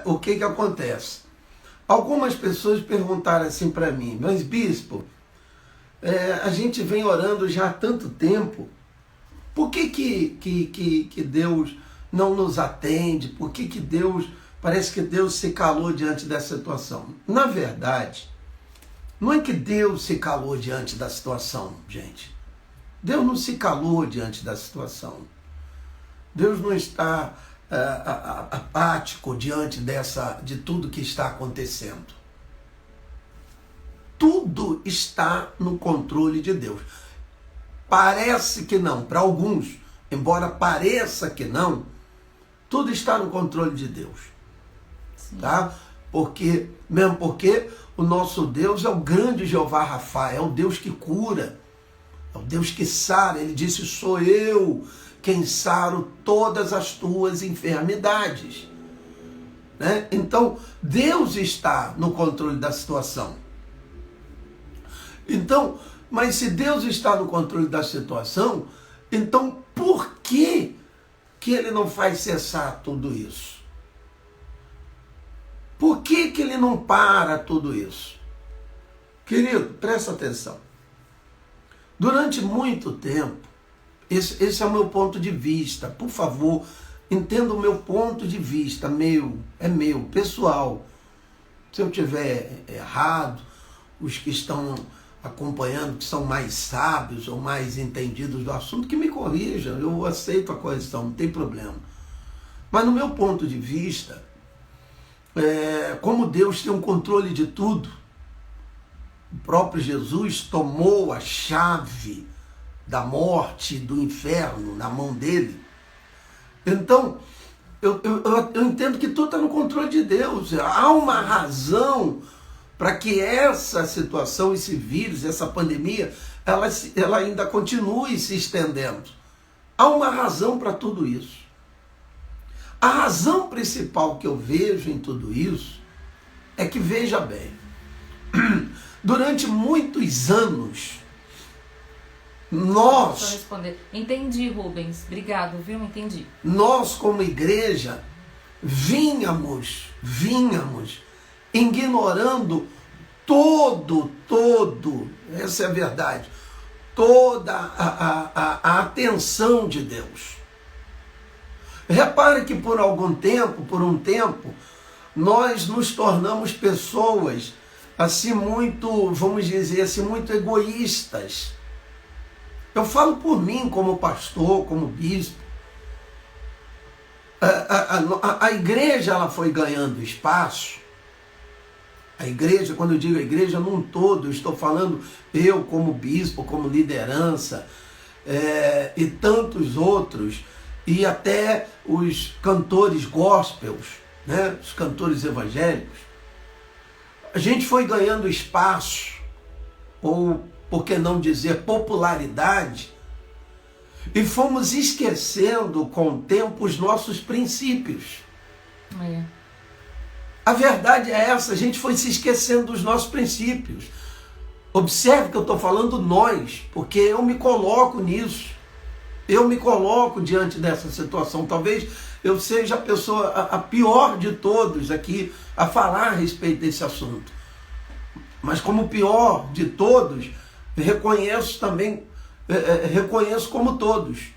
O que acontece? Algumas pessoas perguntaram assim para mim, mas bispo, a gente vem orando já há tanto tempo, por que Deus não nos atende? Por que Deus, parece que Deus se calou diante dessa situação? Na verdade, não é que Deus se calou diante da situação, gente. Deus não se calou diante da situação. Deus não está apático diante de tudo que está acontecendo. Tudo está no controle de Deus. Parece que não, para alguns, embora pareça que não, tudo está no controle de Deus. Sim. Tá? Mesmo porque o nosso Deus é o grande Jeová Rafa, é o Deus que cura, é o Deus que sara. Ele disse: sou eu quem saro todas as tuas enfermidades. Né? Então, Deus está no controle da situação. Então, mas se Deus está no controle da situação, então por que Ele não faz cessar tudo isso? Por que Ele não para tudo isso? Querido, presta atenção. Durante muito tempo, esse é o meu ponto de vista. Por favor, entenda o meu ponto de vista, é meu, pessoal. Se eu tiver errado, os que estão acompanhando, que são mais sábios ou mais entendidos do assunto, que me corrijam. Eu aceito a correção, não tem problema. Mas no meu ponto de vista, como Deus tem um controle de tudo, o próprio Jesus tomou a chave da morte, do inferno, na mão dele. Então, eu entendo que tudo está no controle de Deus. Há uma razão para que essa situação, esse vírus, essa pandemia, ela ainda continue se estendendo. Há uma razão para tudo isso. A razão principal que eu vejo em tudo isso é que, veja bem, durante muitos anos, nós... Deixa eu responder. Entendi, Rubens. Obrigado, viu? Entendi. Nós, como igreja, vínhamos ignorando essa é a verdade, toda a atenção de Deus. Repare que por um tempo, nós nos tornamos pessoas assim muito, vamos dizer assim, muito egoístas. Eu falo por mim como pastor, como bispo. A igreja ela foi ganhando espaço. A igreja, quando eu digo a igreja num todo, eu estou falando eu como bispo, como liderança, e tantos outros, e até os cantores gospels, né, os cantores evangélicos. A gente foi ganhando espaço, ou por que não dizer popularidade, e fomos esquecendo com o tempo os nossos princípios. A verdade é essa, a gente foi se esquecendo dos nossos princípios. Observe que eu estou falando nós, porque eu me coloco nisso. Eu me coloco diante dessa situação. Talvez eu seja a pessoa, a pior de todos aqui, a falar a respeito desse assunto. Mas como pior de todos, reconheço também, reconheço como todos.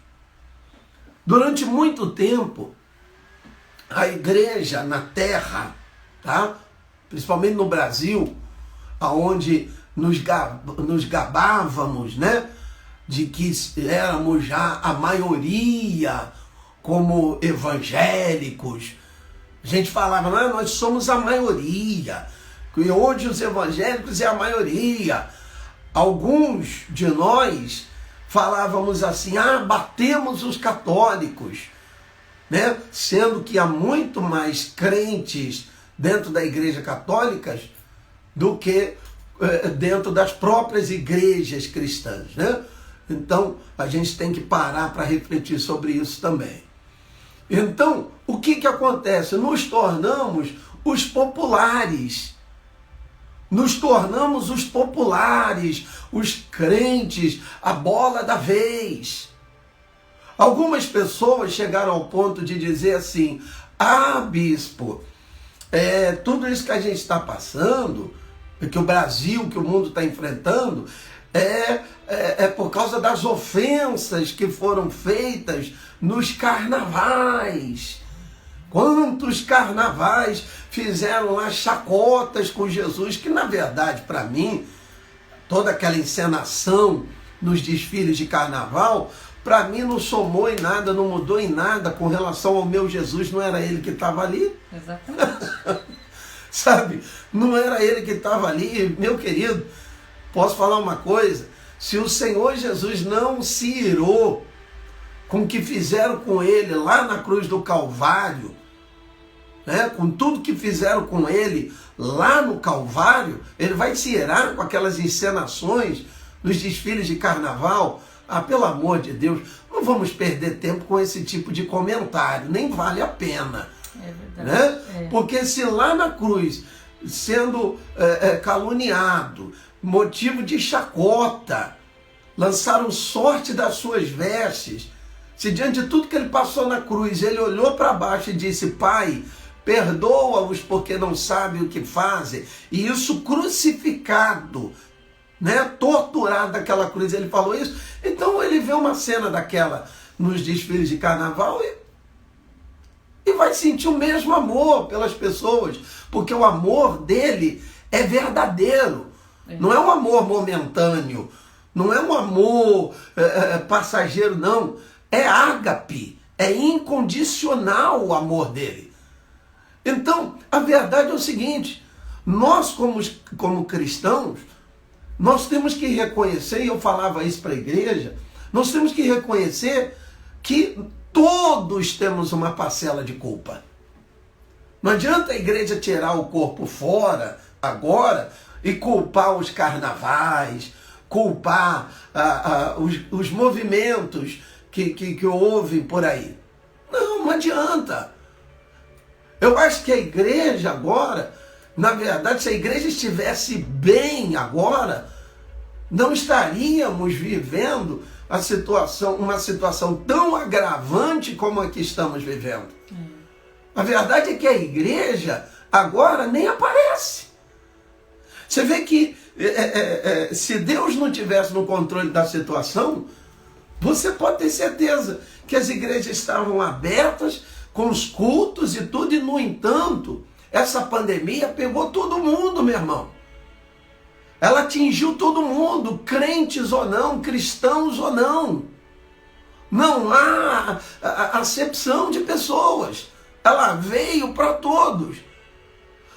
Durante muito tempo, a igreja na terra, tá? Principalmente no Brasil, onde nos gabávamos, né, de que éramos já a maioria como evangélicos. A gente falava, não, nós somos a maioria, e hoje os evangélicos é a maioria. Alguns de nós falávamos assim, batemos os católicos, né? Sendo que há muito mais crentes dentro da igreja católica do que dentro das próprias igrejas cristãs, né? Então, a gente tem que parar para refletir sobre isso também. Então, o que acontece? Nos tornamos os populares. Nos tornamos os populares, os crentes, a bola da vez. Algumas pessoas chegaram ao ponto de dizer assim, bispo, tudo isso que a gente está passando, que o Brasil, que o mundo está enfrentando, é por causa das ofensas que foram feitas nos carnavais. Quantos carnavais fizeram lá chacotas com Jesus, que na verdade, para mim, toda aquela encenação nos desfiles de carnaval, para mim não somou em nada, não mudou em nada com relação ao meu Jesus, não era ele que estava ali. Exatamente. Sabe? Não era ele que estava ali, meu querido. Posso falar uma coisa? Se o Senhor Jesus não se irou com o que fizeram com ele lá na cruz do Calvário, né, com tudo que fizeram com ele lá no Calvário, ele vai se irar com aquelas encenações nos desfiles de carnaval? Ah, pelo amor de Deus, não vamos perder tempo com esse tipo de comentário, nem vale a pena. É verdade. Né? Porque se lá na cruz, sendo caluniado, motivo de chacota, lançaram sorte das suas vestes, se diante de tudo que ele passou na cruz, ele olhou para baixo e disse: Pai, perdoa-os porque não sabem o que fazem, e isso crucificado, né, torturado daquela cruz, ele falou isso. Então ele vê uma cena daquela nos desfiles de carnaval e vai sentir o mesmo amor pelas pessoas, porque o amor dele é verdadeiro, não é um amor momentâneo, não é um amor passageiro, não, é ágape, é incondicional o amor dele. Então a verdade é o seguinte: nós como cristãos, nós temos que reconhecer, e eu falava isso para a igreja, nós temos que reconhecer que todos temos uma parcela de culpa. Não adianta a igreja tirar o corpo fora agora e culpar os carnavais, culpar os movimentos que houve por aí. Não adianta. Eu acho que a igreja agora, na verdade, se a igreja estivesse bem agora, não estaríamos vivendo uma situação tão agravante como a que estamos vivendo. A verdade é que a igreja agora nem aparece. Você vê que se Deus não tivesse no controle da situação, você pode ter certeza que as igrejas estavam abertas com os cultos e tudo, e no entanto, essa pandemia pegou todo mundo, meu irmão. Ela atingiu todo mundo, crentes ou não, cristãos ou não. Não há acepção de pessoas. Ela veio para todos.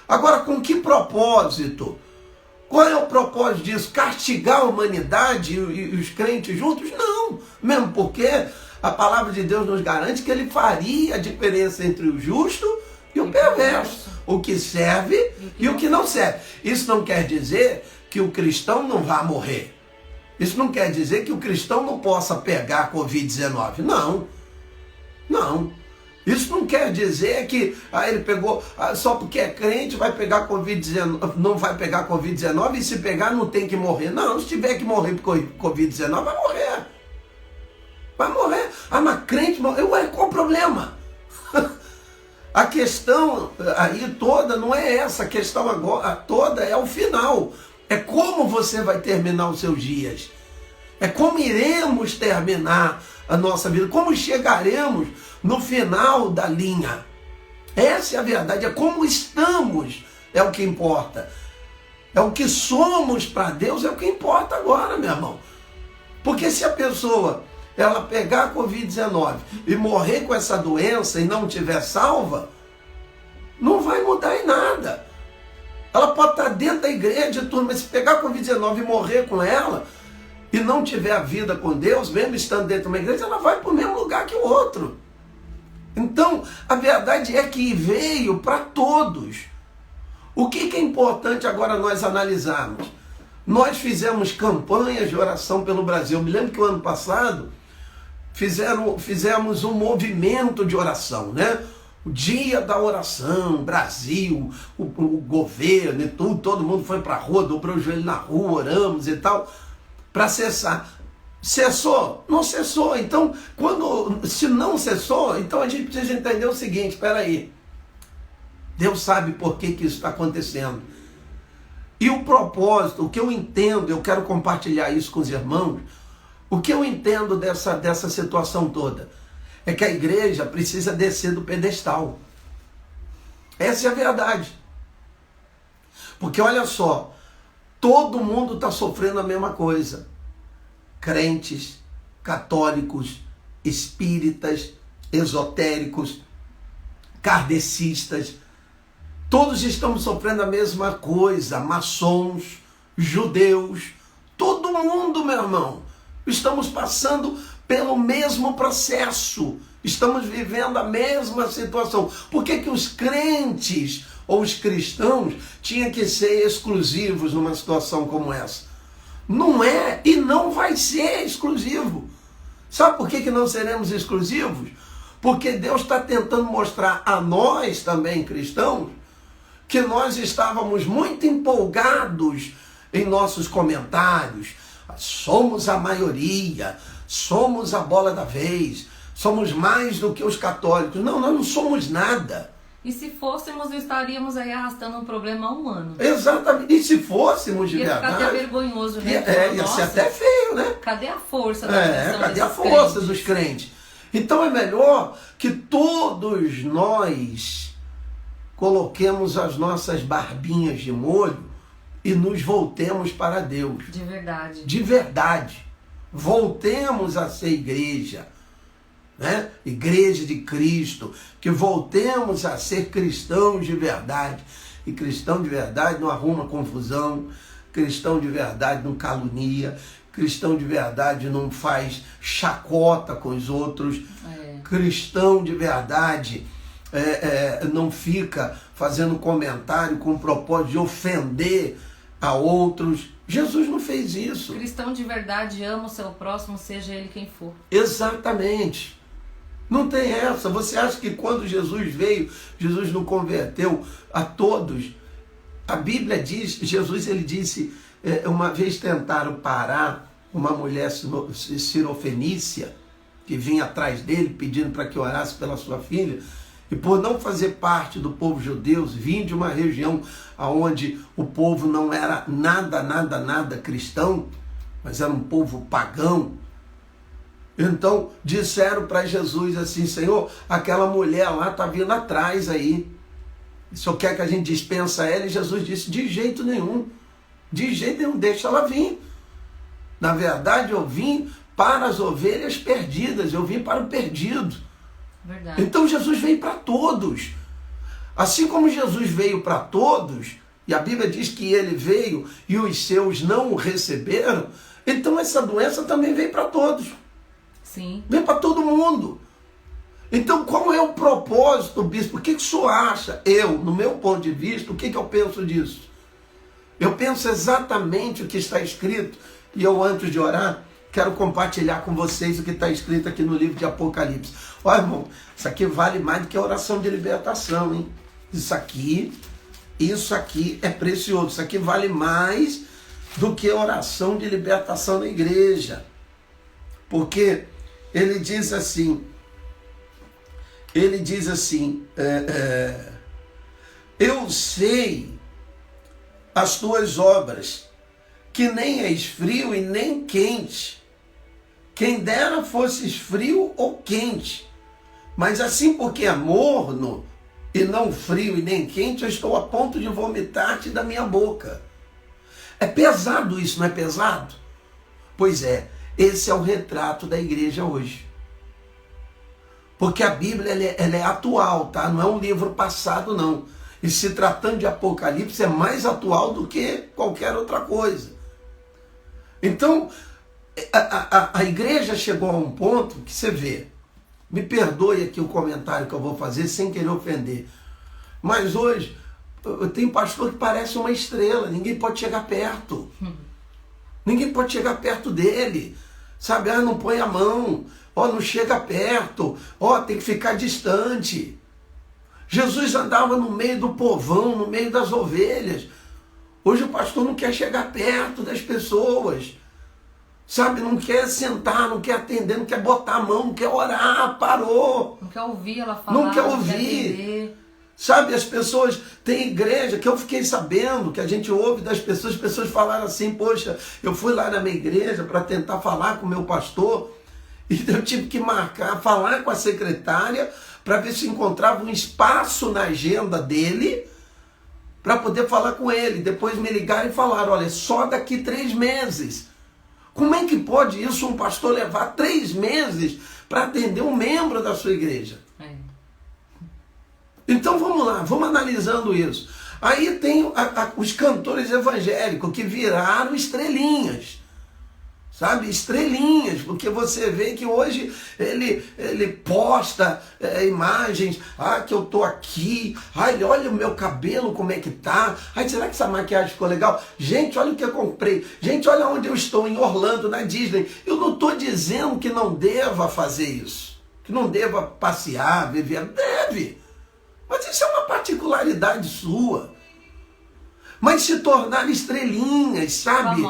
Agora, com que propósito? Qual é o propósito disso? Castigar a humanidade e os crentes juntos? Não, mesmo porque a palavra de Deus nos garante que ele faria a diferença entre o justo e o perverso, o que serve e o que não serve. Isso não quer dizer que o cristão não vá morrer. Isso não quer dizer que o cristão não possa pegar a Covid-19. Não. Isso não quer dizer que ele pegou, só porque é crente vai pegar Covid-19, não vai pegar Covid-19, e se pegar não tem que morrer. Não, se tiver que morrer por Covid-19, vai morrer. Vai morrer. Ah, mas crente morreu. Ué, qual o problema? A questão aí toda não é essa, a questão agora toda é o final. É como você vai terminar os seus dias. É como iremos terminar a nossa vida, como chegaremos no final da linha. Essa é a verdade, é como estamos, é o que importa. É o que somos para Deus, é o que importa agora, meu irmão. Porque se a pessoa ela pegar a Covid-19 e morrer com essa doença e não tiver salva, não vai mudar em nada. Ela pode estar dentro da igreja, tudo, mas se pegar a Covid-19 e morrer com ela e não tiver a vida com Deus, mesmo estando dentro de uma igreja, ela vai para o mesmo lugar que o outro. Então, a verdade é que veio para todos. O que é importante agora nós analisarmos? Nós fizemos campanhas de oração pelo Brasil. Eu me lembro que o ano passado fizemos um movimento de oração, né? O dia da oração, Brasil, o governo e tudo, todo mundo foi para a rua, dobrou o joelho na rua, oramos e tal, para cessar. Cessou? Não cessou. Então, se não cessou, então a gente precisa entender o seguinte: espera aí. Deus sabe por que isso está acontecendo. E o propósito, o que eu entendo, eu quero compartilhar isso com os irmãos, o que eu entendo dessa situação toda é que a igreja precisa descer do pedestal. Essa é a verdade. Porque olha só, todo mundo está sofrendo a mesma coisa. Crentes, católicos, espíritas, esotéricos, kardecistas, todos estamos sofrendo a mesma coisa. Maçons, judeus, todo mundo, meu irmão. Estamos passando pelo mesmo processo. Estamos vivendo a mesma situação. Por que que os crentes ou os cristãos tinham que ser exclusivos numa situação como essa? Não é e não vai ser exclusivo. Sabe por que que não seremos exclusivos? Porque Deus está tentando mostrar a nós também, cristãos, que nós estávamos muito empolgados em nossos comentários. Somos a maioria, somos a bola da vez, somos mais do que os católicos. Não, nós não somos nada. E se fôssemos, estaríamos aí arrastando um problema há um ano. Exatamente. E se fôssemos de verdade... Ia ficar até vergonhoso, né? Ia ser até feio, né? Cadê a força da cristão cadê a desses força crentes? dos crentes? Então é melhor que todos nós coloquemos as nossas barbinhas de molho e nos voltemos para Deus. De verdade. De verdade. Voltemos a ser igreja, né? Igreja de Cristo. Que voltemos a ser cristãos de verdade. E cristão de verdade não arruma confusão. Cristão de verdade não calunia. Cristão de verdade não faz chacota com os outros. Cristão de verdade não fica fazendo comentário com o propósito de ofender a outros. Jesus não fez isso. Cristão de verdade ama o seu próximo, seja ele quem for. Exatamente. Não tem essa. Você acha que quando Jesus veio, Jesus não converteu a todos? A Bíblia diz, Jesus ele disse, uma vez tentaram parar uma mulher sirofenícia, que vinha atrás dele pedindo para que orasse pela sua filha, e por não fazer parte do povo judeu, vinha de uma região onde o povo não era nada cristão, mas era um povo pagão. Então disseram para Jesus assim: Senhor, aquela mulher lá está vindo atrás aí, o Senhor quer que a gente dispensa ela? E Jesus disse: de jeito nenhum, deixa ela vir. Na verdade eu vim para as ovelhas perdidas, eu vim para o perdido. Verdade. Então Jesus veio para todos. Assim como Jesus veio para todos, e a Bíblia diz que ele veio e os seus não o receberam, então essa doença também veio para todos. Sim. Vem para todo mundo. Então qual é o propósito, bispo? O que o senhor acha? Eu, no meu ponto de vista, o que eu penso disso? Eu penso exatamente o que está escrito, e eu, antes de orar, quero compartilhar com vocês o que está escrito aqui no livro de Apocalipse. Olha, irmão, isso aqui vale mais do que a oração de libertação, hein? Isso aqui é precioso. Isso aqui vale mais do que a oração de libertação na igreja. Porque ele diz assim, eu sei as tuas obras, que nem és frio e nem quente. Quem dera fosses frio ou quente. Mas assim, porque é morno e não frio e nem quente, eu estou a ponto de vomitar-te da minha boca. É pesado isso, não é pesado? Pois é, esse é o retrato da igreja hoje. Porque a Bíblia ela é atual, tá? Não é um livro passado, não. E se tratando de Apocalipse, é mais atual do que qualquer outra coisa. Então, a igreja chegou a um ponto que você vê, me perdoe aqui o comentário que eu vou fazer sem querer ofender, mas hoje tem pastor que parece uma estrela, ninguém pode chegar perto. Ninguém pode chegar perto dele. Sabe, não põe a mão, não chega perto, tem que ficar distante. Jesus andava no meio do povão, no meio das ovelhas. Hoje o pastor não quer chegar perto das pessoas, sabe, não quer sentar, não quer atender, não quer botar a mão, não quer orar, parou. Não quer ouvir ela falar, não quer ouvir. Sabe, as pessoas, tem igreja que eu fiquei sabendo, que a gente ouve das pessoas, as pessoas falaram assim, poxa, eu fui lá na minha igreja para tentar falar com o meu pastor, e eu tive que falar com a secretária, para ver se encontrava um espaço na agenda dele, para poder falar com ele. Depois me ligaram e falaram, olha, só daqui 3 meses. Como é que pode isso, um pastor levar 3 meses para atender um membro da sua igreja? Então vamos lá, vamos analisando isso. Aí tem os cantores evangélicos que viraram estrelinhas. Sabe, estrelinhas, porque você vê que hoje ele posta imagens, que eu tô aqui, olha o meu cabelo como é que tá, será que essa maquiagem ficou legal? Gente, olha o que eu comprei, gente, olha onde eu estou, em Orlando, na Disney. Eu não estou dizendo que não deva fazer isso, que não deva passear, viver, deve, mas isso é uma particularidade sua. Mas se tornar estrelinhas, sabe?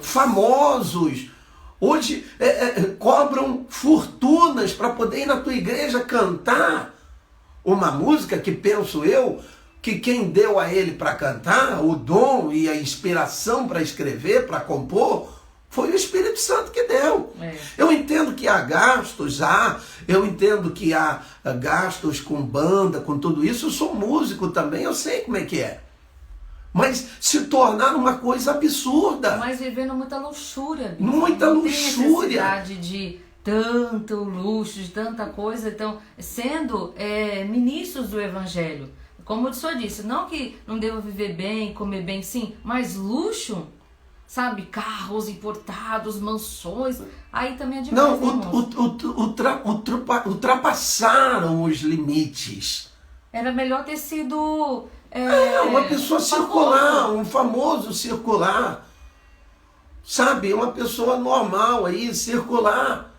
Famosos. Hoje cobram fortunas para poder ir na tua igreja cantar uma música que, penso eu, que quem deu a ele para cantar, o dom e a inspiração para escrever, para compor, foi o Espírito Santo que deu. Eu entendo que há gastos, eu entendo que há gastos com banda, com tudo isso. Eu sou músico também, eu sei como é que é. Mas se tornar uma coisa absurda. Mas vivendo muita luxúria. Muita luxúria. Não tem necessidade de tanto luxo, de tanta coisa. Então, sendo ministros do Evangelho. Como o senhor disse, não que não deva viver bem, comer bem, sim, mas luxo, sabe? Carros importados, mansões. Aí também é demais. Ultrapassaram os limites. Era melhor ter sido... uma pessoa circular, um famoso circular, sabe, uma pessoa normal aí, circular.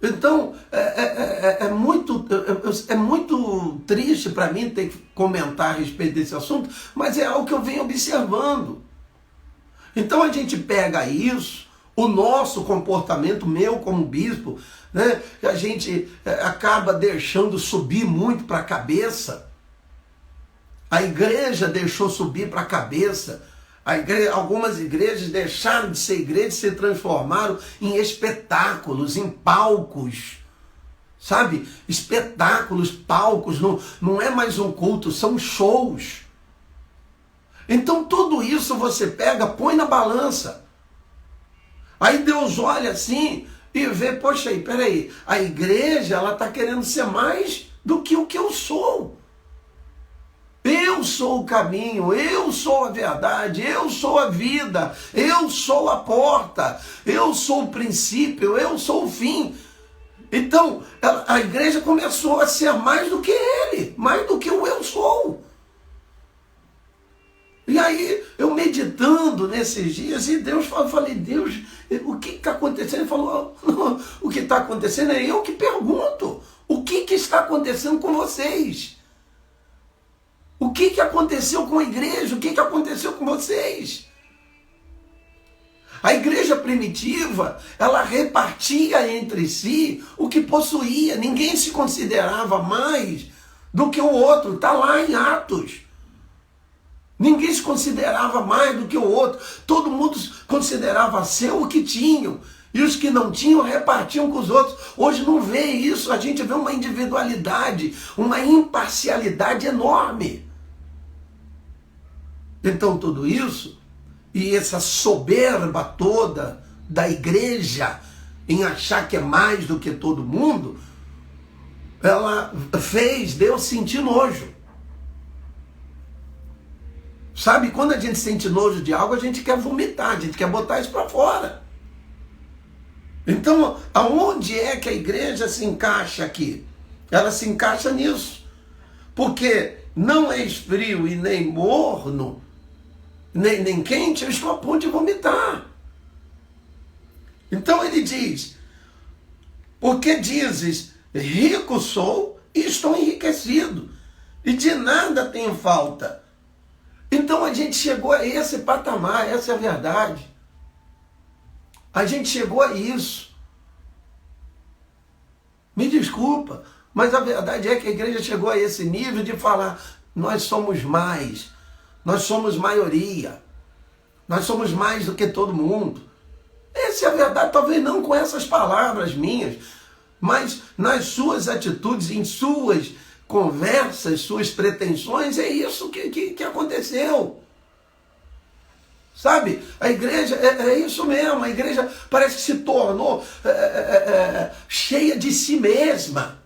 Então, é muito triste para mim ter que comentar a respeito desse assunto, mas é algo que eu venho observando. Então a gente pega isso, o nosso comportamento, meu como bispo, né, que a gente acaba deixando subir muito para a cabeça. A igreja deixou subir para a cabeça. Algumas igrejas deixaram de ser igrejas e se transformaram em espetáculos, em palcos. Sabe? Espetáculos, palcos, não é mais um culto, são shows. Então tudo isso você pega, põe na balança. Aí Deus olha assim e vê, poxa aí, peraí, a igreja ela está querendo ser mais do que o que eu sou. Eu sou o caminho, eu sou a verdade, eu sou a vida, eu sou a porta, eu sou o princípio, eu sou o fim. Então, a igreja começou a ser mais do que ele, mais do que o eu sou. E aí, eu meditando nesses dias, e Deus falou, eu falei, Deus, o que está acontecendo? Ele falou, não, o que está acontecendo é eu que pergunto, o que está acontecendo com vocês? O que aconteceu com a igreja? O que aconteceu com vocês? A igreja primitiva, ela repartia entre si o que possuía. Ninguém se considerava mais do que o outro. Está lá em Atos. Ninguém se considerava mais do que o outro. Todo mundo considerava seu o que tinham. E os que não tinham repartiam com os outros. Hoje não vê isso. A gente vê uma individualidade, uma imparcialidade enorme. Então tudo isso, e essa soberba toda da igreja, em achar que é mais do que todo mundo, ela fez Deus sentir nojo. Sabe, quando a gente sente nojo de algo, a gente quer vomitar, a gente quer botar isso para fora. Então, aonde é que a igreja se encaixa aqui? Ela se encaixa nisso. Porque não és frio e nem morno, nem quente, eu estou a ponto de vomitar. Então ele diz, porque dizes, rico sou e estou enriquecido, e de nada tenho falta. Então a gente chegou a esse patamar, essa é a verdade. A gente chegou a isso. Me desculpa, Mas a verdade é que a igreja chegou a esse nível de falar, nós somos mais, nós somos maioria, nós somos mais do que todo mundo. Essa é a verdade, talvez não com essas palavras minhas, mas nas suas atitudes, em suas conversas, suas pretensões, é isso que aconteceu. Sabe, a igreja é isso mesmo, a igreja parece que se tornou cheia de si mesma.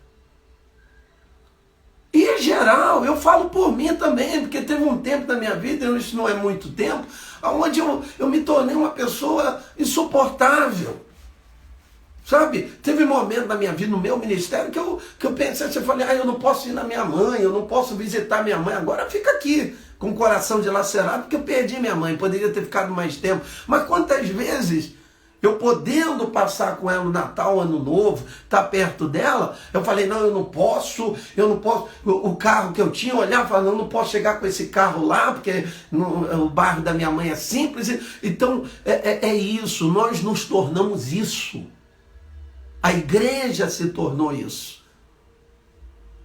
E em geral, eu falo por mim também, porque teve um tempo da minha vida, isso não é muito tempo, onde eu me tornei uma pessoa insuportável. Sabe, teve um momento na minha vida, no meu ministério, que eu pensei assim, eu falei, eu não posso ir na minha mãe, eu não posso visitar minha mãe, agora fica aqui, com o coração dilacerado, porque eu perdi minha mãe, poderia ter ficado mais tempo. Mas quantas vezes, eu podendo passar com ela no Natal, Ano Novo, estar perto dela, eu falei, não, eu não posso, o carro que eu tinha, eu olhava e falava, não posso chegar com esse carro lá, porque o bairro da minha mãe é simples. Então, é isso, nós nos tornamos isso. A igreja se tornou isso.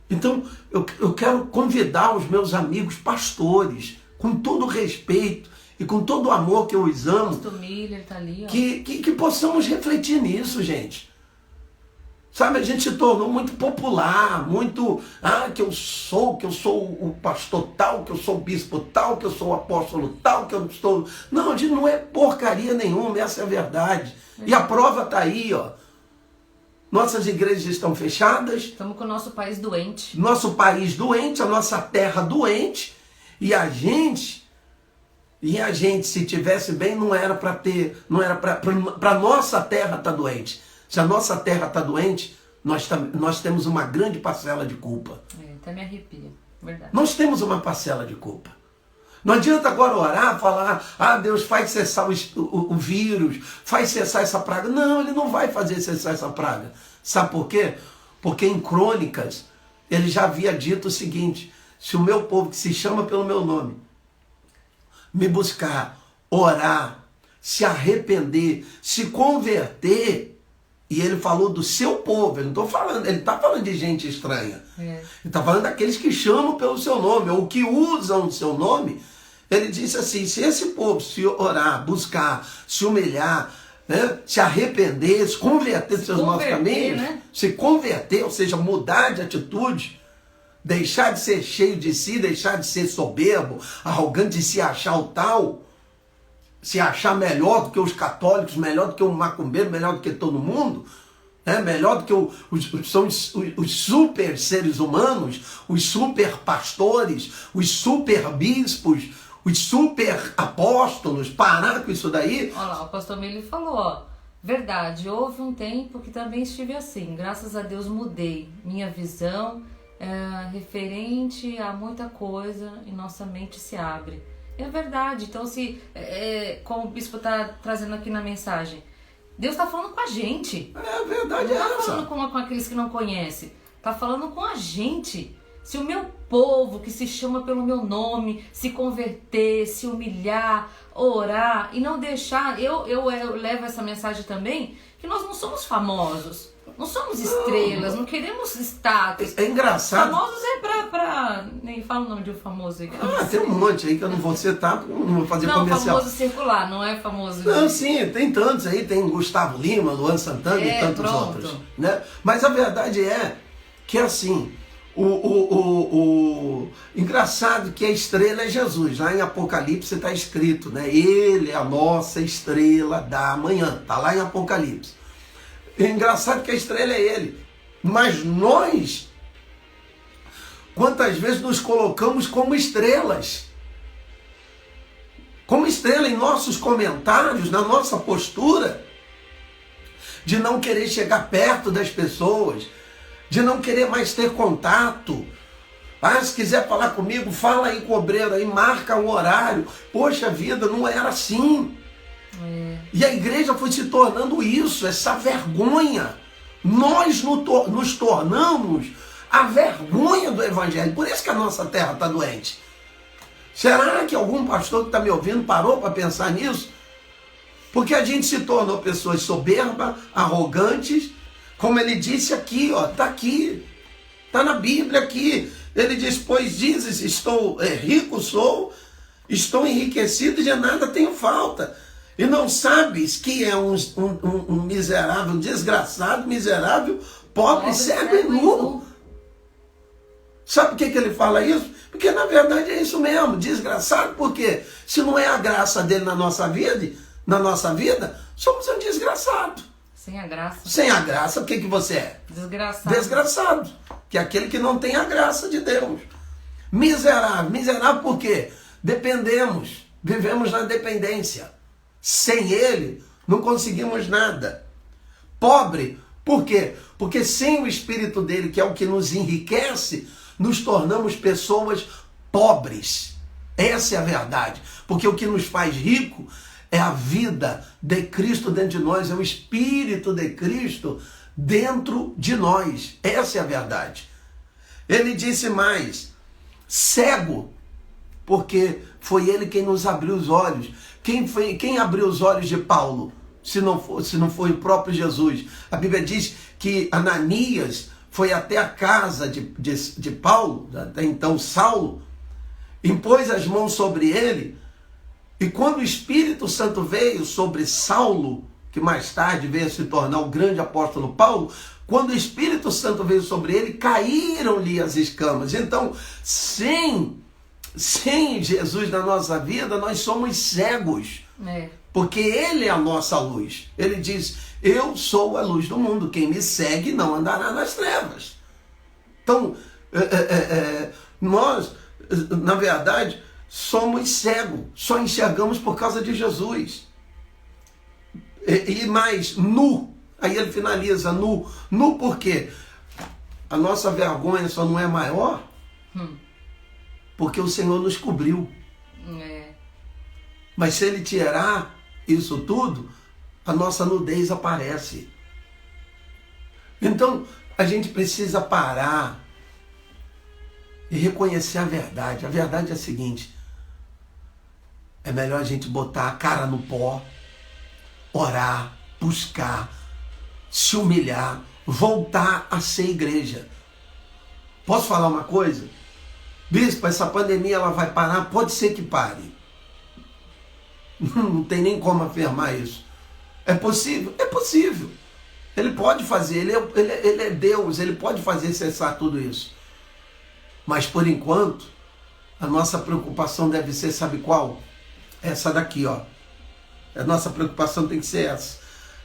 Então, eu quero convidar os meus amigos pastores, com todo o respeito e com todo o amor que eu os amo, Miller tá ali, ó. Que possamos refletir nisso, gente. Sabe, a gente se tornou muito popular, muito, que eu sou o pastor tal, que eu sou o bispo tal, que eu sou o apóstolo tal, que eu estou... Não, a gente não é porcaria nenhuma, essa é a verdade. E a prova está aí, ó. Nossas igrejas estão fechadas. Estamos com o nosso país doente. Nosso país doente, a nossa terra doente. E a gente, se tivesse bem, não era para ter, não era para a nossa terra estar doente. Se a nossa terra está doente, nós temos uma grande parcela de culpa. Até me arrepia, verdade. Nós temos uma parcela de culpa. Não adianta agora orar, falar, Deus faz cessar o vírus, faz cessar essa praga. Não, ele não vai fazer cessar essa praga. Sabe por quê? Porque em Crônicas, ele já havia dito o seguinte, se o meu povo que se chama pelo meu nome, me buscar, orar, se arrepender, se converter, e ele falou do seu povo, ele está falando de gente estranha. Ele está falando daqueles que chamam pelo seu nome, ou que usam o seu nome. Ele disse assim, se esse povo se orar, buscar, se humilhar, né, se arrepender, se converter dos seus maus caminhos, né? Se converter, ou seja, mudar de atitude, deixar de ser cheio de si, deixar de ser soberbo, arrogante, de se achar o tal, se achar melhor do que os católicos, melhor do que o macumbeiro, melhor do que todo mundo, né? Melhor do que os super seres humanos, os super pastores, os super bispos, os super apóstolos, parar com isso daí. Olha lá, o pastor Miller falou, ó, verdade, houve um tempo que também estive assim, graças a Deus mudei minha visão referente a muita coisa e nossa mente se abre. É verdade, então como o bispo está trazendo aqui na mensagem, Deus está falando com a gente. É verdade, não está falando com aqueles que não conhecem, está falando com a gente. Se o meu povo, que se chama pelo meu nome, se converter, se humilhar, orar e não deixar... Eu levo essa mensagem também, que nós não somos famosos, não somos estrelas, não queremos status. É engraçado. Famosos nem fala o nome de um famoso aí. Tem um monte aí que eu não vou citar, não vou fazer comercial. Não, famoso circular, não é famoso... Não, sim, tem tantos aí, tem Gustavo Lima, Luan Santana e tantos outros. Né? Mas a verdade é que assim... Engraçado que a estrela é Jesus. Lá em Apocalipse está escrito, né? Ele é a nossa estrela da manhã. Está lá em Apocalipse. É engraçado que a estrela é ele. Mas nós, quantas vezes nos colocamos como estrelas? Como estrela em nossos comentários, na nossa postura, de não querer chegar perto das pessoas, de não querer mais ter contato. Se quiser falar comigo, fala aí com o obreiro aí, marca um horário. Poxa vida, não era assim. E a igreja foi se tornando isso, essa vergonha. Nós nos tornamos a vergonha do evangelho. Por isso que a nossa terra está doente. Será que algum pastor que está me ouvindo parou para pensar nisso? Porque a gente se tornou pessoas soberbas, arrogantes. Como ele disse aqui, ó, tá aqui. Está na Bíblia aqui. Ele diz, pois dizes, rico sou, estou enriquecido e de nada tenho falta. E não sabes que é um miserável, desgraçado, miserável, pobre, cego e nu. Sabe por que ele fala isso? Porque na verdade é isso mesmo, desgraçado, porque se não é a graça dele na nossa vida, somos um desgraçado. Sem a graça. Sem a graça, o que você é? Desgraçado. Desgraçado, que é aquele que não tem a graça de Deus. Miserável, miserável por quê? Dependemos, vivemos na dependência. Sem ele, não conseguimos nada. Pobre, por quê? Porque sem o Espírito dele, que é o que nos enriquece, nos tornamos pessoas pobres. Essa é a verdade. Porque o que nos faz rico é a vida de Cristo dentro de nós, é o Espírito de Cristo dentro de nós. Essa é a verdade. Ele disse mais, cego, porque foi ele quem nos abriu os olhos. Quem abriu os olhos de Paulo, se não foi o próprio Jesus? A Bíblia diz que Ananias foi até a casa de Paulo, até então Saulo, impôs as mãos sobre ele, e quando o Espírito Santo veio sobre Saulo, que mais tarde veio a se tornar o grande apóstolo Paulo, quando o Espírito Santo veio sobre ele, caíram-lhe as escamas. Então, sem Jesus na nossa vida, nós somos cegos. Porque ele é a nossa luz. Ele diz, eu sou a luz do mundo. Quem me segue não andará nas trevas. Então, nós, na verdade, somos cegos. Só enxergamos por causa de Jesus. E mais, nu. Aí ele finaliza, nu. Nu por quê? A nossa vergonha só não é maior porque o Senhor nos cobriu. Mas se ele tirar isso tudo, a nossa nudez aparece. Então, a gente precisa parar e reconhecer a verdade. A verdade é a seguinte, é melhor a gente botar a cara no pó, orar, buscar, se humilhar, voltar a ser igreja. Posso falar uma coisa? Bispo, essa pandemia ela vai parar? Pode ser que pare. Não tem nem como afirmar isso. É possível? É possível. Ele pode fazer, ele é Deus, ele pode fazer cessar tudo isso. Mas por enquanto, a nossa preocupação deve ser, sabe qual? Essa daqui, ó. A nossa preocupação tem que ser essa.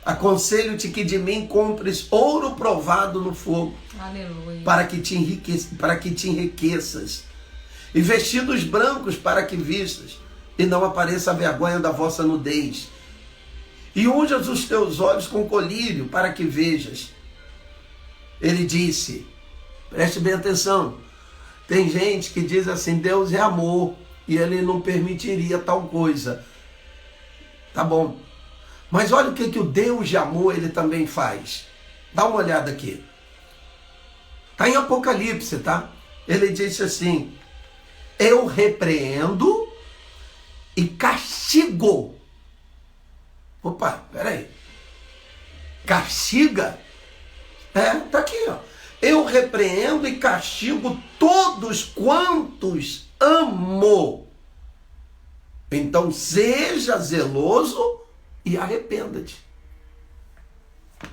Aconselho-te que de mim compres ouro provado no fogo. Aleluia. Para que te enriqueças. E vestidos brancos para que vistas, e não apareça a vergonha da vossa nudez. E unjas os teus olhos com colírio para que vejas. Ele disse, preste bem atenção, tem gente que diz assim, Deus é amor, e ele não permitiria tal coisa. Tá bom. Mas olha o que o Deus de amor ele também faz. Dá uma olhada aqui. Está em Apocalipse, tá? Ele disse assim, eu repreendo e castigo. Opa, peraí. Castiga? Tá aqui, ó. Eu repreendo e castigo todos quantos amo. Então seja zeloso e arrependa-te.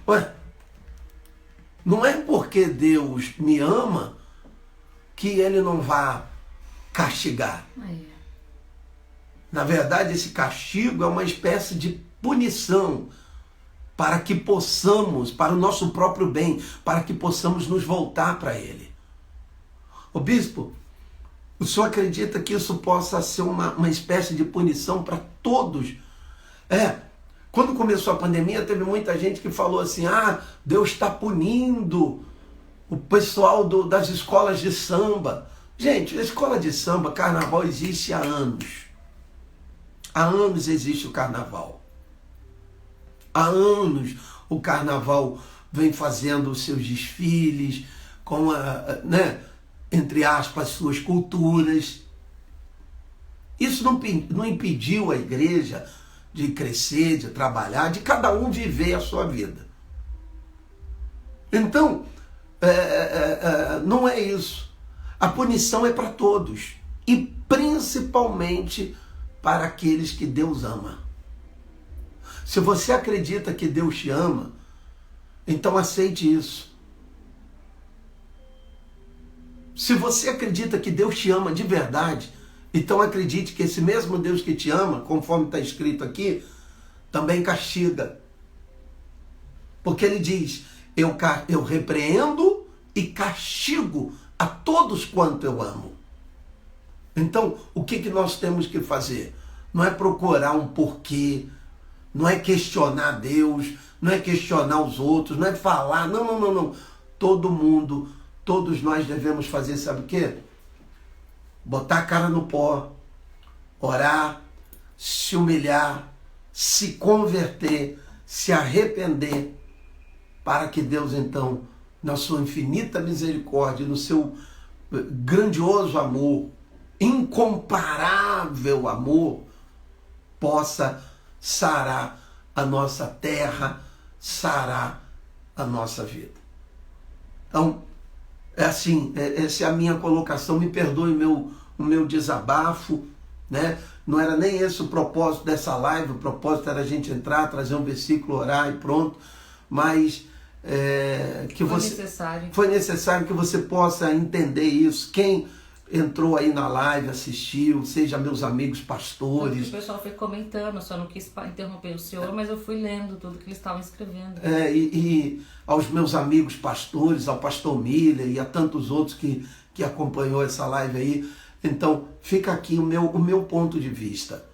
Ué, não é porque Deus me ama que ele não vai castigar. Na verdade, esse castigo é uma espécie de punição para que possamos, para o nosso próprio bem, para que possamos nos voltar para ele. Ô bispo, o senhor acredita que isso possa ser uma espécie de punição para todos? Quando começou a pandemia, teve muita gente que falou assim, Deus está punindo o pessoal das escolas de samba. Gente, a escola de samba, carnaval existe há anos. Há anos existe o carnaval. Há anos o carnaval vem fazendo os seus desfiles, com entre aspas, suas culturas. Isso não impediu a igreja de crescer, de trabalhar, de cada um viver a sua vida. Então, Não é isso. A punição é para todos. E principalmente para aqueles que Deus ama. Se você acredita que Deus te ama, então aceite isso. Se você acredita que Deus te ama de verdade, então acredite que esse mesmo Deus que te ama, conforme está escrito aqui, também castiga. Porque ele diz, eu repreendo e castigo a todos quanto eu amo. Então, o que nós temos que fazer? Não é procurar um porquê, não é questionar Deus, não é questionar os outros, não é falar, não. Todo mundo, todos nós devemos fazer, sabe o quê? Botar a cara no pó, orar, se humilhar, se converter, se arrepender, para que Deus então, na sua infinita misericórdia, no seu grandioso amor, incomparável amor, possa sarar a nossa terra, sarar a nossa vida. Então, é assim, essa é a minha colocação. Me perdoe o meu desabafo, né? Não era nem esse o propósito dessa live, o propósito era a gente entrar, trazer um versículo, orar e pronto, mas foi necessário que você possa entender isso. Quem entrou aí na live, assistiu, seja meus amigos pastores. O pessoal foi comentando, só não quis interromper o senhor, mas eu fui lendo tudo que eles estavam escrevendo. E aos meus amigos pastores, ao pastor Miller e a tantos outros que acompanhou essa live aí. Então, fica aqui o meu ponto de vista.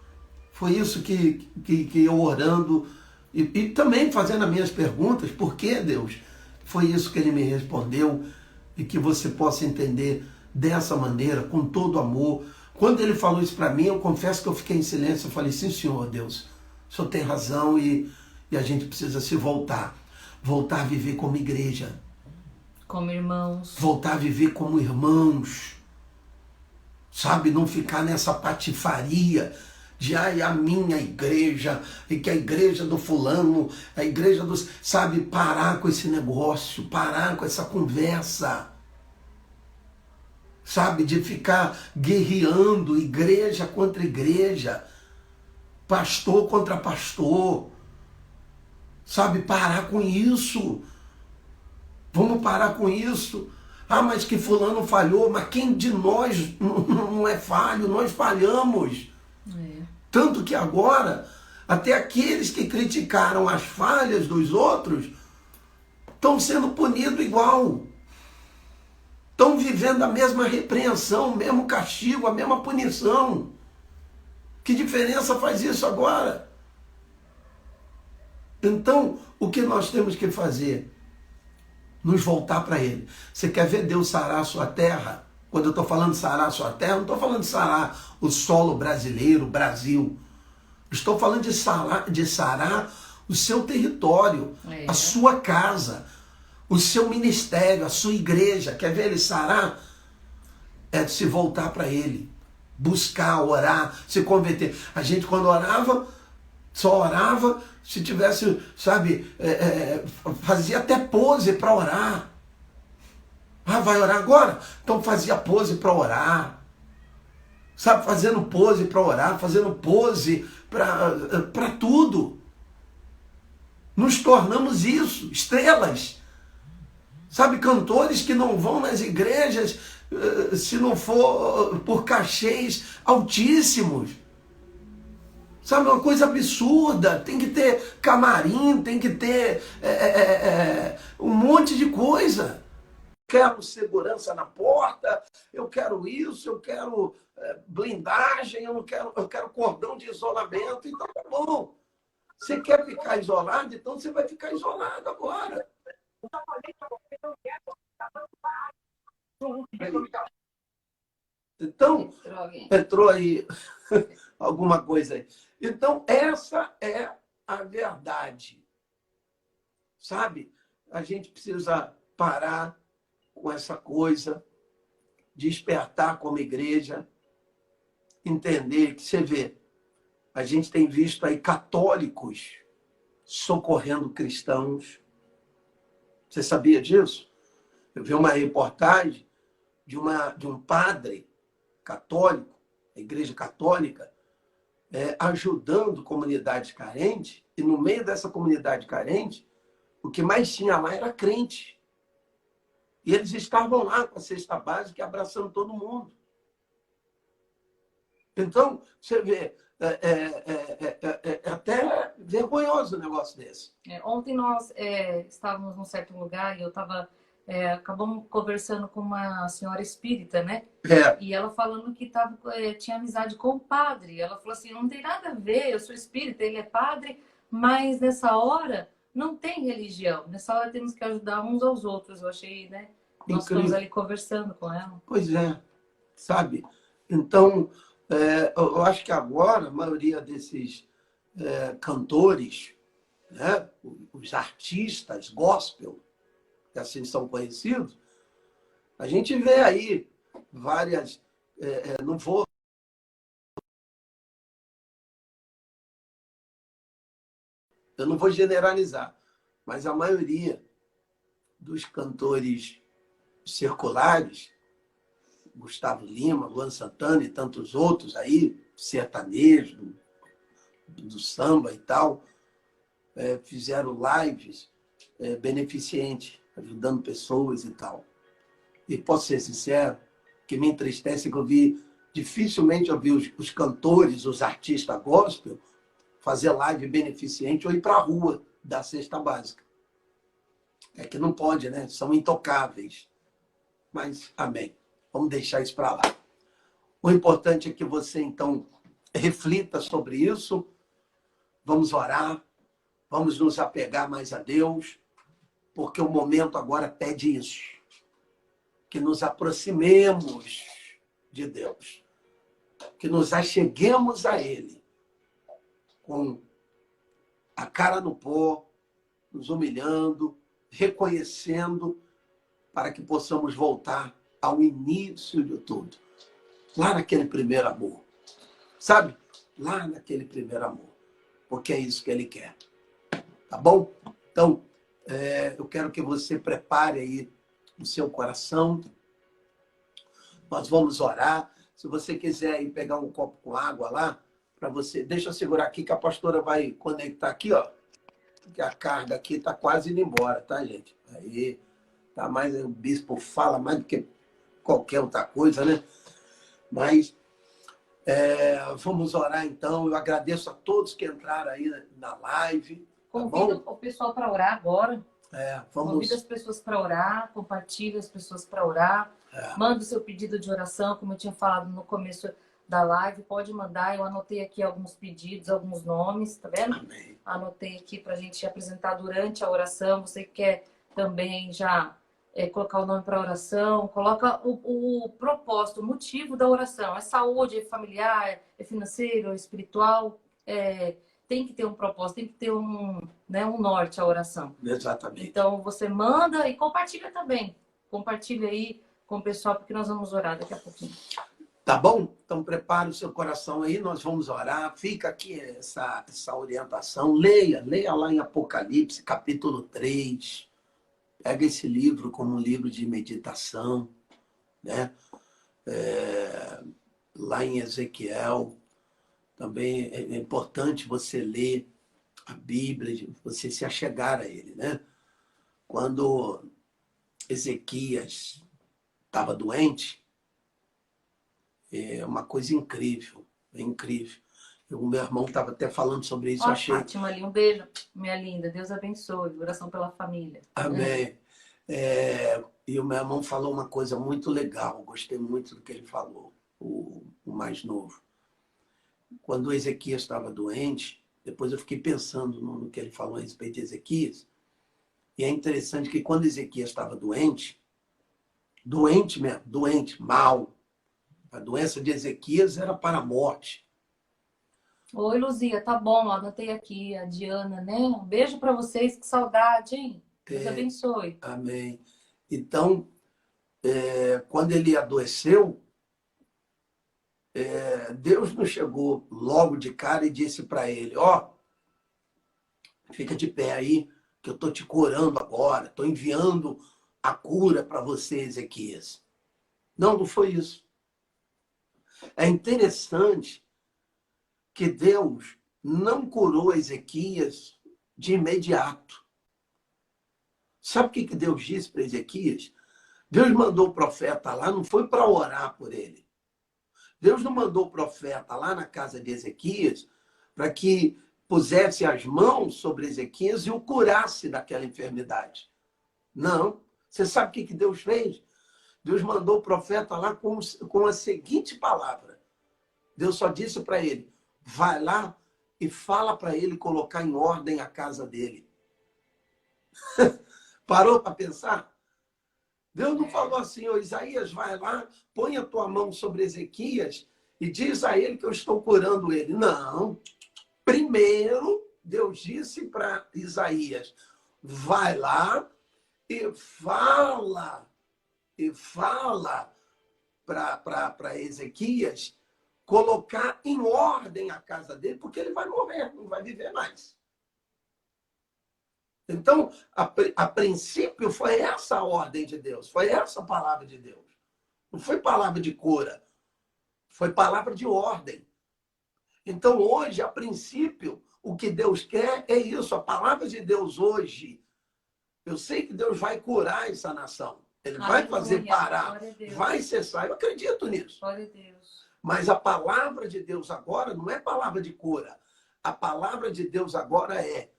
Foi isso que eu orando e também fazendo as minhas perguntas, por que Deus? Foi isso que ele me respondeu e que você possa entender dessa maneira, com todo amor. Quando ele falou isso para mim, eu confesso que eu fiquei em silêncio. Eu falei, sim, Senhor Deus, o Senhor tem razão e a gente precisa se voltar a viver como igreja. Como irmãos. Voltar a viver como irmãos. Sabe, não ficar nessa patifaria de a minha igreja, e que a igreja do fulano, a igreja dos... Sabe, parar com esse negócio, parar com essa conversa. Sabe, de ficar guerreando igreja contra igreja, pastor contra pastor. Sabe, parar com isso. Vamos parar com isso. Ah, mas que fulano falhou, mas quem de nós não é falho? Nós falhamos. Tanto que agora, até aqueles que criticaram as falhas dos outros estão sendo punidos igual. Estão vivendo a mesma repreensão, o mesmo castigo, a mesma punição. Que diferença faz isso agora? Então, o que nós temos que fazer? Nos voltar para Ele. Você quer ver Deus sarar a sua terra? Quando eu estou falando de sarar a sua terra, não estou falando de sarar o solo brasileiro, o Brasil. Estou falando de sarar o seu território, a sua casa, o seu ministério, a sua igreja. Quer ver ele sarar? É se voltar para Ele. Buscar, orar, se converter. A gente quando orava, só orava se tivesse, sabe, fazia até pose para orar. Ah, vai orar agora? Então fazia pose para orar. Sabe, fazendo pose para orar, fazendo pose para tudo. Nos tornamos isso, estrelas. Sabe, cantores que não vão nas igrejas se não for por cachês altíssimos. Sabe, uma coisa absurda. Tem que ter camarim, tem que ter um monte de coisa. Quero segurança na porta, eu quero isso, eu quero blindagem, eu quero cordão de isolamento. Então tá bom. Você quer ficar isolado? Então você vai ficar isolado agora. Então, entrou aí alguma coisa aí. Então, essa é a verdade. Sabe? A gente precisa parar com essa coisa, despertar como igreja, entender que, você vê, a gente tem visto aí católicos socorrendo cristãos. Você sabia disso? Eu vi uma reportagem de um padre católico, a Igreja Católica, ajudando comunidades carentes, e no meio dessa comunidade carente, o que mais tinha lá era crente. E eles estavam lá com a cesta básica e abraçando todo mundo. Então, você vê, é até vergonhoso um negócio desse. Ontem nós estávamos num certo lugar e eu estava... acabamos conversando com uma senhora espírita, né? E ela falando que tinha amizade com o padre. Ela falou assim, não tem nada a ver, eu sou espírita, ele é padre, mas nessa hora não tem religião. Nessa hora temos que ajudar uns aos outros. Eu achei, né? Nós estamos ali conversando com ela. Pois é, sabe? Então, eu acho que agora a maioria desses cantores, né? Os artistas gospel, que assim são conhecidos, a gente vê aí várias... eu não vou generalizar, mas a maioria dos cantores circulares, Gustavo Lima, Luan Santana e tantos outros aí, sertanejos, do samba e tal, fizeram lives beneficentes, ajudando pessoas e tal. E posso ser sincero, o que me entristece é que dificilmente eu vi os cantores, os artistas gospel, fazer live beneficente ou ir para a rua dar cesta básica. É que não pode, né? São intocáveis. Mas, amém. Vamos deixar isso para lá. O importante é que você, então, reflita sobre isso. Vamos orar. Vamos nos apegar mais a Deus. Porque o momento agora pede isso. Que nos aproximemos de Deus. Que nos acheguemos a Ele. Com a cara no pó, nos humilhando, reconhecendo, para que possamos voltar ao início de tudo. Lá naquele primeiro amor. Sabe? Lá naquele primeiro amor. Porque é isso que Ele quer. Tá bom? Então, eu quero que você prepare aí o seu coração. Nós vamos orar. Se você quiser ir pegar um copo com água lá, para você... Deixa eu segurar aqui que a pastora vai conectar aqui, ó. Porque a carga aqui está quase indo embora, tá, gente? Aí, tá mais... O bispo fala mais do que qualquer outra coisa, né? Mas vamos orar, então. Eu agradeço a todos que entraram aí na live. Convido o pessoal para orar agora. Convida as pessoas para orar, compartilha as pessoas para orar. Manda o seu pedido de oração, como eu tinha falado no começo da live, pode mandar. Eu anotei aqui alguns pedidos, alguns nomes, tá vendo? Amém. Anotei aqui para a gente apresentar durante a oração. Você quer também já colocar o nome para oração, coloca o propósito, o motivo da oração. É saúde, é familiar, é financeiro, é espiritual. Tem que ter um propósito, tem que ter um norte a oração. Exatamente. Então você manda e compartilha também. Compartilha aí com o pessoal, porque nós vamos orar daqui a pouquinho. Tá bom? Então prepare o seu coração aí, nós vamos orar. Fica aqui essa orientação. Leia lá em Apocalipse, capítulo 3. Pega esse livro como um livro de meditação, né? Lá em Ezequiel, também é importante você ler a Bíblia, você se achegar a ele, né? Quando Ezequias estava doente, é uma coisa incrível, é incrível. O meu irmão estava até falando sobre isso. Achei. Fátima ali, um beijo, minha linda. Deus abençoe. Oração pela família. Amém. E o meu irmão falou uma coisa muito legal. Gostei muito do que ele falou, o mais novo. Quando o Ezequias estava doente, depois eu fiquei pensando no que ele falou a respeito de Ezequias. E é interessante que quando Ezequias estava doente mesmo, doente, mal, a doença de Ezequias era para a morte. Oi, Luzia, tá bom, anotei aqui, a Diana, né? Um beijo para vocês, que saudade, hein? Deus abençoe. Amém. Então, quando ele adoeceu, Deus não chegou logo de cara e disse para ele, fica de pé aí, que eu estou te curando agora, estou enviando a cura para você, Ezequias. Não, não foi isso. É interessante que Deus não curou Ezequias de imediato. Sabe o que Deus disse para Ezequias? Deus mandou o profeta lá, não foi para orar por ele. Deus não mandou o profeta lá na casa de Ezequias para que pusesse as mãos sobre Ezequias e o curasse daquela enfermidade. Não. Você sabe o que Deus fez? Deus mandou o profeta lá com a seguinte palavra. Deus só disse para ele, vai lá e fala para ele colocar em ordem a casa dele. Parou para pensar? Deus não falou assim, ô Isaías, vai lá, põe a tua mão sobre Ezequias e diz a ele que eu estou curando ele. Não. Primeiro, Deus disse para Isaías, vai lá e fala para Ezequias colocar em ordem a casa dele, porque ele vai morrer, não vai viver mais. Então, a princípio, foi essa a ordem de Deus, foi essa a palavra de Deus. Não foi palavra de cura, foi palavra de ordem. Então, hoje, a princípio, o que Deus quer é isso. A palavra de Deus hoje, eu sei que Deus vai curar essa nação. Ele vai fazer parar, vai cessar. Eu acredito nisso. Glória a Deus. Mas a palavra de Deus agora não é palavra de cura. A palavra de Deus agora é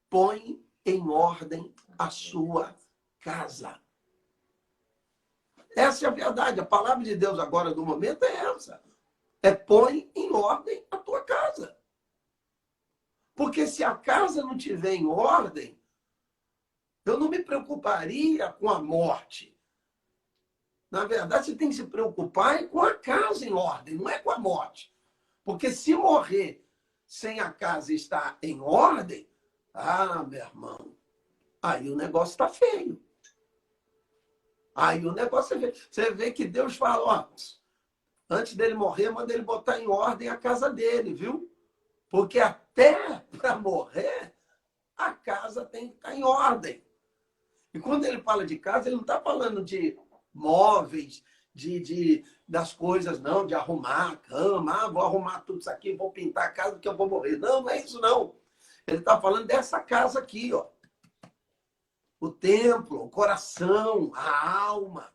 põe em ordem a sua casa. Essa é a verdade. A palavra de Deus agora, no momento, é essa. É põe em ordem a tua casa. Porque se a casa não estiver em ordem, eu não me preocuparia com a morte. Na verdade, você tem que se preocupar com a casa em ordem, não é com a morte. Porque se morrer sem a casa estar em ordem, meu irmão, aí o negócio está feio. Aí o negócio é feio. Você vê que Deus fala, antes dele morrer, manda ele botar em ordem a casa dele, viu? Porque até para morrer, a casa tem que estar em ordem. E quando ele fala de casa, ele não está falando de móveis, das coisas, não, de arrumar a cama, vou arrumar tudo isso aqui, vou pintar a casa porque eu vou morrer. Não, não é isso não. Ele está falando dessa casa aqui, ó. O templo, o coração, a alma.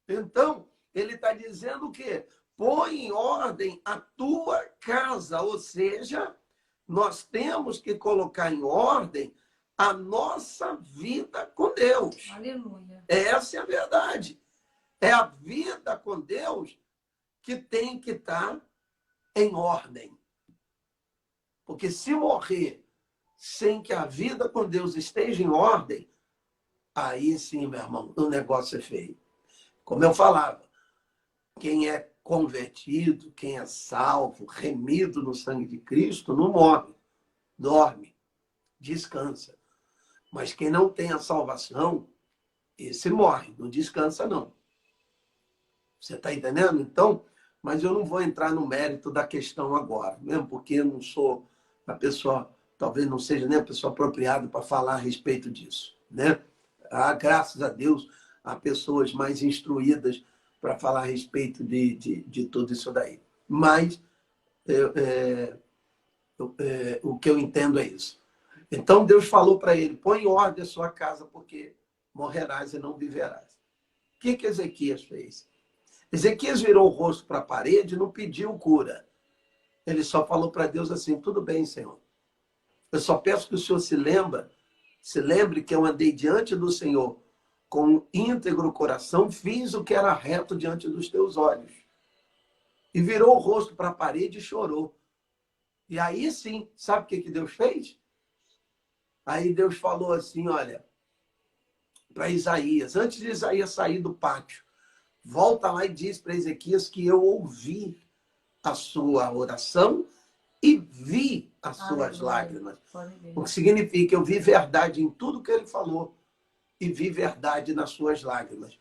Então, ele está dizendo o quê? Põe em ordem a tua casa. Ou seja, nós temos que colocar em ordem a nossa vida com Deus. Aleluia. Essa é a verdade. É a vida com Deus que tem que estar em ordem. Porque se morrer sem que a vida com Deus esteja em ordem, aí sim, meu irmão, o negócio é feio. Como eu falava, quem é convertido, quem é salvo, remido no sangue de Cristo, não morre, dorme, descansa. Mas quem não tem a salvação, esse morre, não descansa não. Você está entendendo? Então, mas eu não vou entrar no mérito da questão agora, mesmo porque eu não sou a pessoa, talvez não seja nem a pessoa apropriada para falar a respeito disso, né? Graças a Deus, há pessoas mais instruídas para falar a respeito de tudo isso daí. Mas o que eu entendo é isso. Então Deus falou para ele, põe em ordem a sua casa, porque morrerás e não viverás. O que Ezequias fez? Ezequias virou o rosto para a parede e não pediu cura. Ele só falou para Deus assim, tudo bem, Senhor. Eu só peço que o Senhor se lembre que eu andei diante do Senhor com um íntegro coração, fiz o que era reto diante dos teus olhos. E virou o rosto para a parede e chorou. E aí sim, sabe o que Deus fez? Aí Deus falou assim, olha, para Isaías, antes de Isaías sair do pátio, volta lá e diz para Ezequias que eu ouvi a sua oração e vi as suas lágrimas. O que significa que eu vi verdade em tudo que ele falou e vi verdade nas suas lágrimas.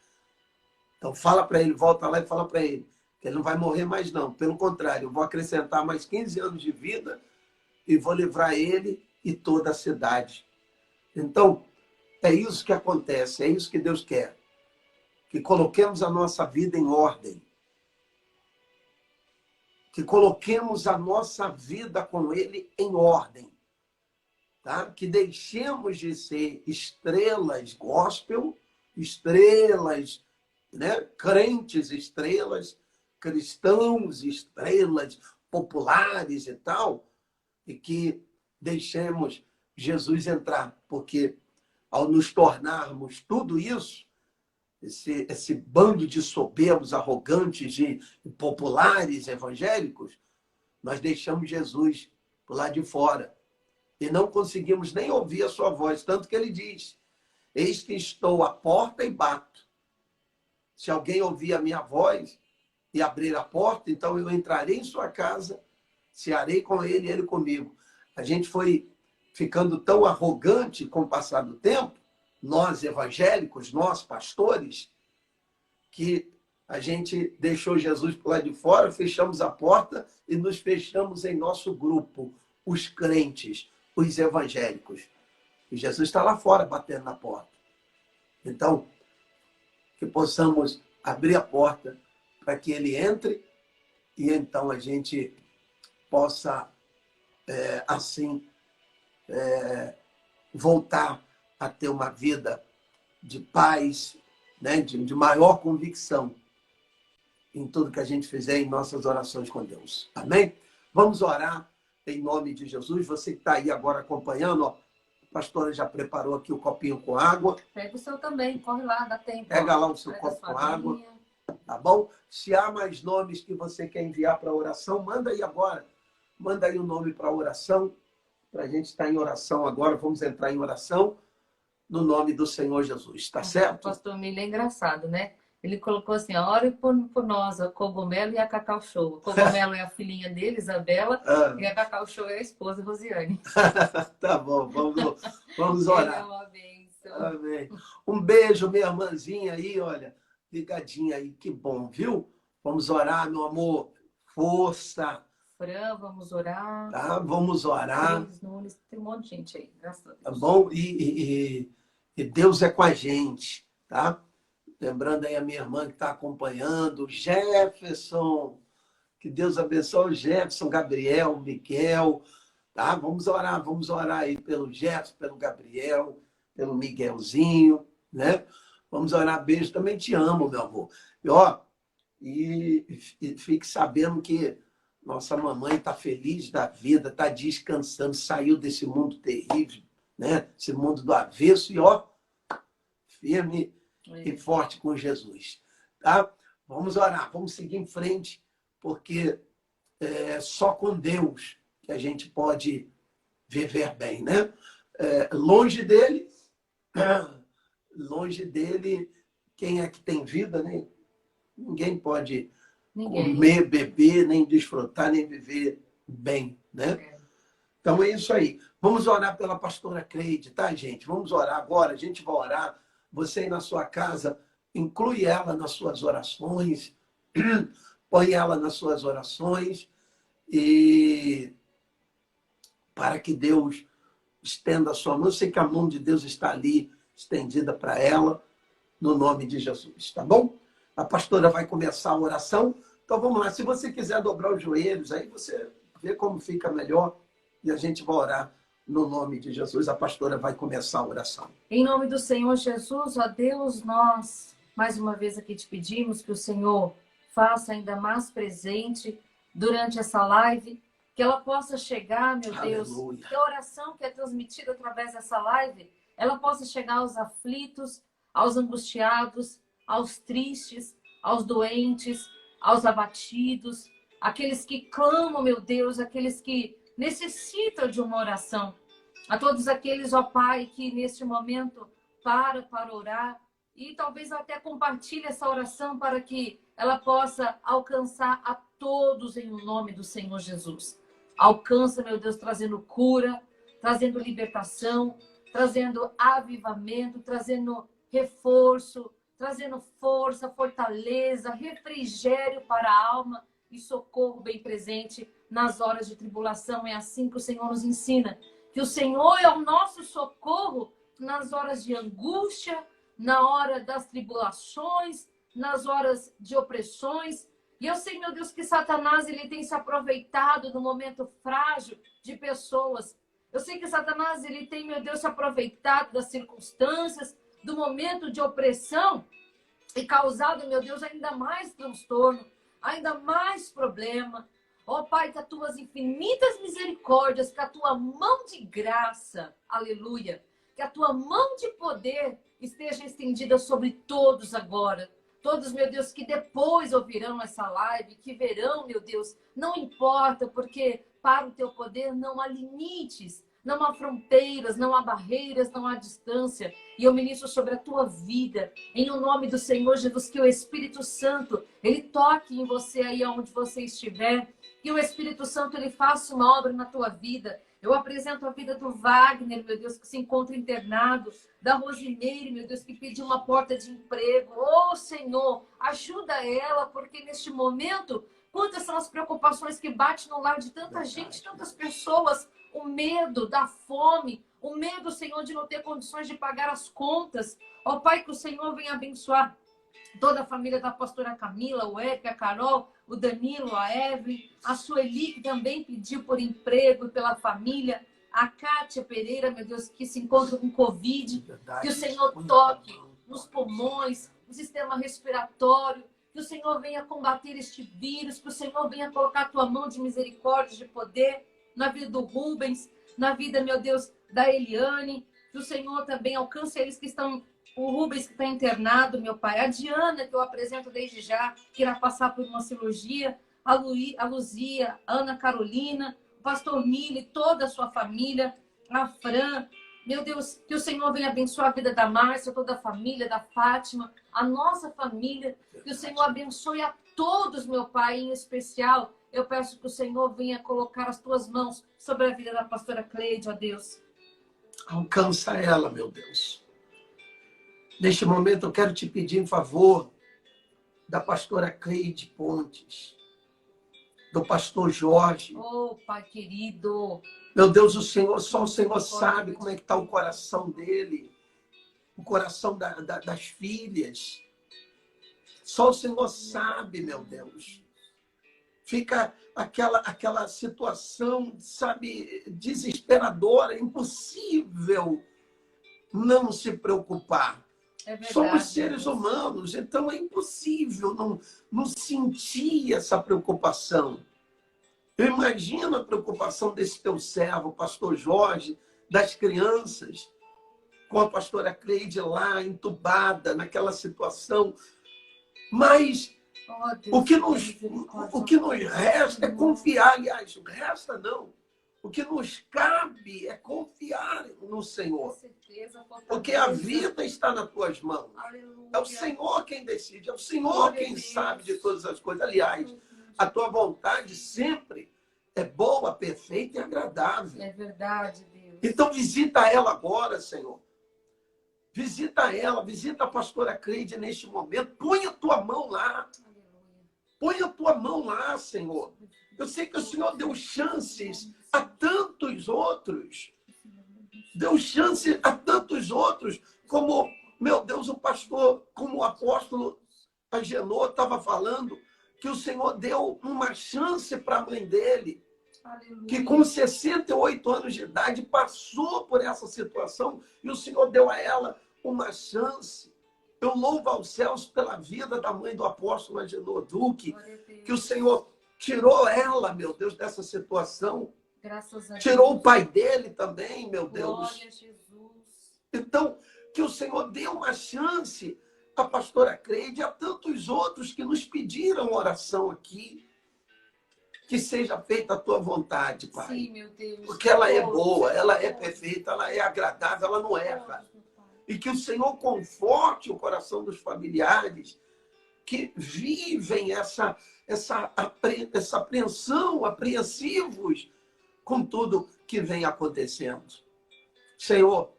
Então fala para ele, volta lá e fala para ele que ele não vai morrer mais não. Pelo contrário, eu vou acrescentar mais 15 anos de vida e vou livrar ele e toda a cidade. Então, É isso que acontece, é isso que Deus quer. Que coloquemos a nossa vida em ordem. Que coloquemos a nossa vida com Ele em ordem. Tá? Que deixemos de ser estrelas gospel, estrelas, né? Crentes estrelas, cristãos estrelas, populares e tal, e que deixemos Jesus entrar, porque ao nos tornarmos tudo isso, esse bando de soberbos, arrogantes e populares evangélicos, nós deixamos Jesus por lá de fora. E não conseguimos nem ouvir a sua voz. Tanto que ele diz, eis que estou à porta e bato. Se alguém ouvir a minha voz e abrir a porta, então eu entrarei em sua casa, cearei com ele e ele comigo. A gente foi ficando tão arrogante com o passar do tempo, nós evangélicos, nós pastores, que a gente deixou Jesus por lá de fora, fechamos a porta e nos fechamos em nosso grupo, os crentes, os evangélicos. E Jesus está lá fora batendo na porta. Então, que possamos abrir a porta para que ele entre e então a gente possa, assim, voltar a ter uma vida de paz, né? de maior convicção em tudo que a gente fizer em nossas orações com Deus. Amém? Vamos orar em nome de Jesus. Você que está aí agora acompanhando, ó, a pastora já preparou aqui o copinho com água. Pega o seu também, corre lá, dá tempo. Pega lá o seu copo com água. Tá bom? Se há mais nomes que você quer enviar para a oração, manda aí agora. Manda aí o nome para a oração, para a gente estar em oração agora. Vamos entrar em oração no nome do Senhor Jesus. Tá certo? O pastor Milho é engraçado, né? Ele colocou assim, ore por nós, a Cogumelo e a Cacau Show. A Cogumelo é a filhinha dele, Isabela, e a Cacau Show é a esposa, Rosiane. Tá bom, vamos orar. É uma bênção. Amém. Um beijo, minha irmãzinha aí, olha, ligadinha aí, que bom, viu? Vamos orar, meu amor. Força. Fran, vamos orar. Tá? Vamos orar. Nunes, tem um monte de gente aí, graças a Deus. Tá bom? E Deus é com a gente, tá? Lembrando aí a minha irmã que está acompanhando, Jefferson, que Deus abençoe o Jefferson, Gabriel, Miguel, tá? Vamos orar aí pelo Jefferson, pelo Gabriel, pelo Miguelzinho, né? Vamos orar, beijo, também te amo, meu amor. E fique sabendo que nossa mamãe está feliz da vida, está descansando, saiu desse mundo terrível, né? Esse mundo do avesso e, firme e forte com Jesus, tá? Vamos orar, vamos seguir em frente, porque é só com Deus que a gente pode viver bem, né? Longe dele, quem é que tem vida, né? Ninguém pode comer, beber, nem desfrutar, nem viver bem, né? Então é isso aí. Vamos orar pela pastora Cleide, tá, gente? Vamos orar agora, a gente vai orar. Você aí na sua casa, inclui ela nas suas orações, põe ela nas suas orações e para que Deus estenda a sua mão. Eu sei que a mão de Deus está ali, estendida para ela, no nome de Jesus, tá bom? A pastora vai começar a oração, então vamos lá. Se você quiser dobrar os joelhos, aí você vê como fica melhor e a gente vai orar. No nome de Jesus, a pastora vai começar a oração. Em nome do Senhor Jesus, ó Deus, nós mais uma vez aqui te pedimos que o Senhor faça ainda mais presente durante essa live, que ela possa chegar, meu Deus, que a oração que é transmitida através dessa live, ela possa chegar aos aflitos, aos angustiados, aos tristes, aos doentes, aos abatidos, aqueles que clamam, meu Deus, aqueles que necessitam de uma oração. A todos aqueles, ó Pai, que neste momento para orar e talvez até compartilhe essa oração para que ela possa alcançar a todos em nome do Senhor Jesus. Alcança, meu Deus, trazendo cura, trazendo libertação, trazendo avivamento, trazendo reforço, trazendo força, fortaleza, refrigério para a alma e socorro bem presente nas horas de tribulação. É assim que o Senhor nos ensina. Que o Senhor é o nosso socorro nas horas de angústia, na hora das tribulações, nas horas de opressões. E eu sei, meu Deus, que Satanás ele tem se aproveitado do momento frágil de pessoas. Eu sei que Satanás ele tem, meu Deus, se aproveitado das circunstâncias, do momento de opressão e causado, meu Deus, ainda mais transtorno, ainda mais problema. Ó Pai, que as tuas infinitas misericórdias, que a tua mão de graça, aleluia, que a tua mão de poder esteja estendida sobre todos agora. Todos, meu Deus, que depois ouvirão essa live, que verão, meu Deus, não importa, porque para o teu poder não há limites, não há fronteiras, não há barreiras, não há distância. E eu ministro sobre a tua vida, em o nome do Senhor Jesus, que o Espírito Santo, ele toque em você aí onde você estiver, que o Espírito Santo, ele faça uma obra na tua vida. Eu apresento a vida do Wagner, meu Deus, que se encontra internado, da Rosimeire, meu Deus, que pediu uma porta de emprego. Oh, Senhor, ajuda ela, porque neste momento, quantas são as preocupações que batem no lar de tanta gente, tantas pessoas, o medo da fome, o medo, Senhor, de não ter condições de pagar as contas. Ó Pai, que o Senhor venha abençoar toda a família da pastora Camila, o Eric, a Carol, o Danilo, a Evelyn, a Sueli, que também pediu por emprego e pela família, a Kátia Pereira, meu Deus, que se encontra com Covid, que o Senhor toque nos pulmões, no sistema respiratório, que o Senhor venha combater este vírus, que o Senhor venha colocar a tua mão de misericórdia, de poder, na vida do Rubens, na vida, meu Deus, da Eliane, que o Senhor também alcance eles que estão, o Rubens que está internado, meu Pai, a Diana, que eu apresento desde já, que irá passar por uma cirurgia, a Luzia, a Ana Carolina, o pastor Mili, toda a sua família, a Fran, meu Deus, que o Senhor venha abençoar a vida da Márcia, toda a família, da Fátima, a nossa família, que o Senhor abençoe a todos, meu Pai, em especial. Eu peço que o Senhor venha colocar as tuas mãos sobre a vida da pastora Cleide, ó Deus. Alcança ela, meu Deus. Neste momento eu quero te pedir em favor da pastora Cleide Pontes, do pastor Jorge. Oh, Pai querido. Meu Deus, só o Senhor sabe como é que está o coração dele, o coração das filhas. Só o Senhor sabe, meu Deus. Fica aquela situação, sabe, desesperadora, impossível não se preocupar. É verdade, somos seres humanos, então é impossível não sentir essa preocupação. Eu imagino a preocupação desse teu servo, pastor Jorge, das crianças, com a pastora Cleide lá, entubada, naquela situação. Mas oh, Deus, o que nos resta é confiar. Aliás, resta não. O que nos cabe é confiar no Senhor. Porque a vida está nas tuas mãos. Aleluia. É o Senhor quem decide, é o Senhor quem sabe de todas as coisas. Aliás, a tua vontade sempre é boa, perfeita e agradável. É verdade, Deus. Então visita ela agora, Senhor. Visita ela, visita a pastora Cleide neste momento. Põe a tua mão lá. Põe a tua mão lá, Senhor. Eu sei que o Senhor deu chances a tantos outros. Deu chance a tantos outros. Como, meu Deus, o pastor, como o apóstolo Agenor estava falando, que o Senhor deu uma chance para a mãe dele, Aleluia. que com 68 anos de idade passou por essa situação e o Senhor deu a ela uma chance. Eu louvo aos céus pela vida da mãe do apóstolo Agenor Duque, que o Senhor tirou ela, meu Deus, dessa situação. Graças a Tirou Deus. o pai dele também, meu Deus. Glória a Jesus. Então, que o Senhor dê uma chance à pastora Cleide e a tantos outros que nos pediram oração aqui. Que seja feita a tua vontade, Pai. Sim, meu Deus. Porque ela é boa, ela é perfeita, ela é agradável, ela não erra. E que o Senhor conforte o coração dos familiares que vivem essa apreensão, apreensivos com tudo que vem acontecendo. Senhor,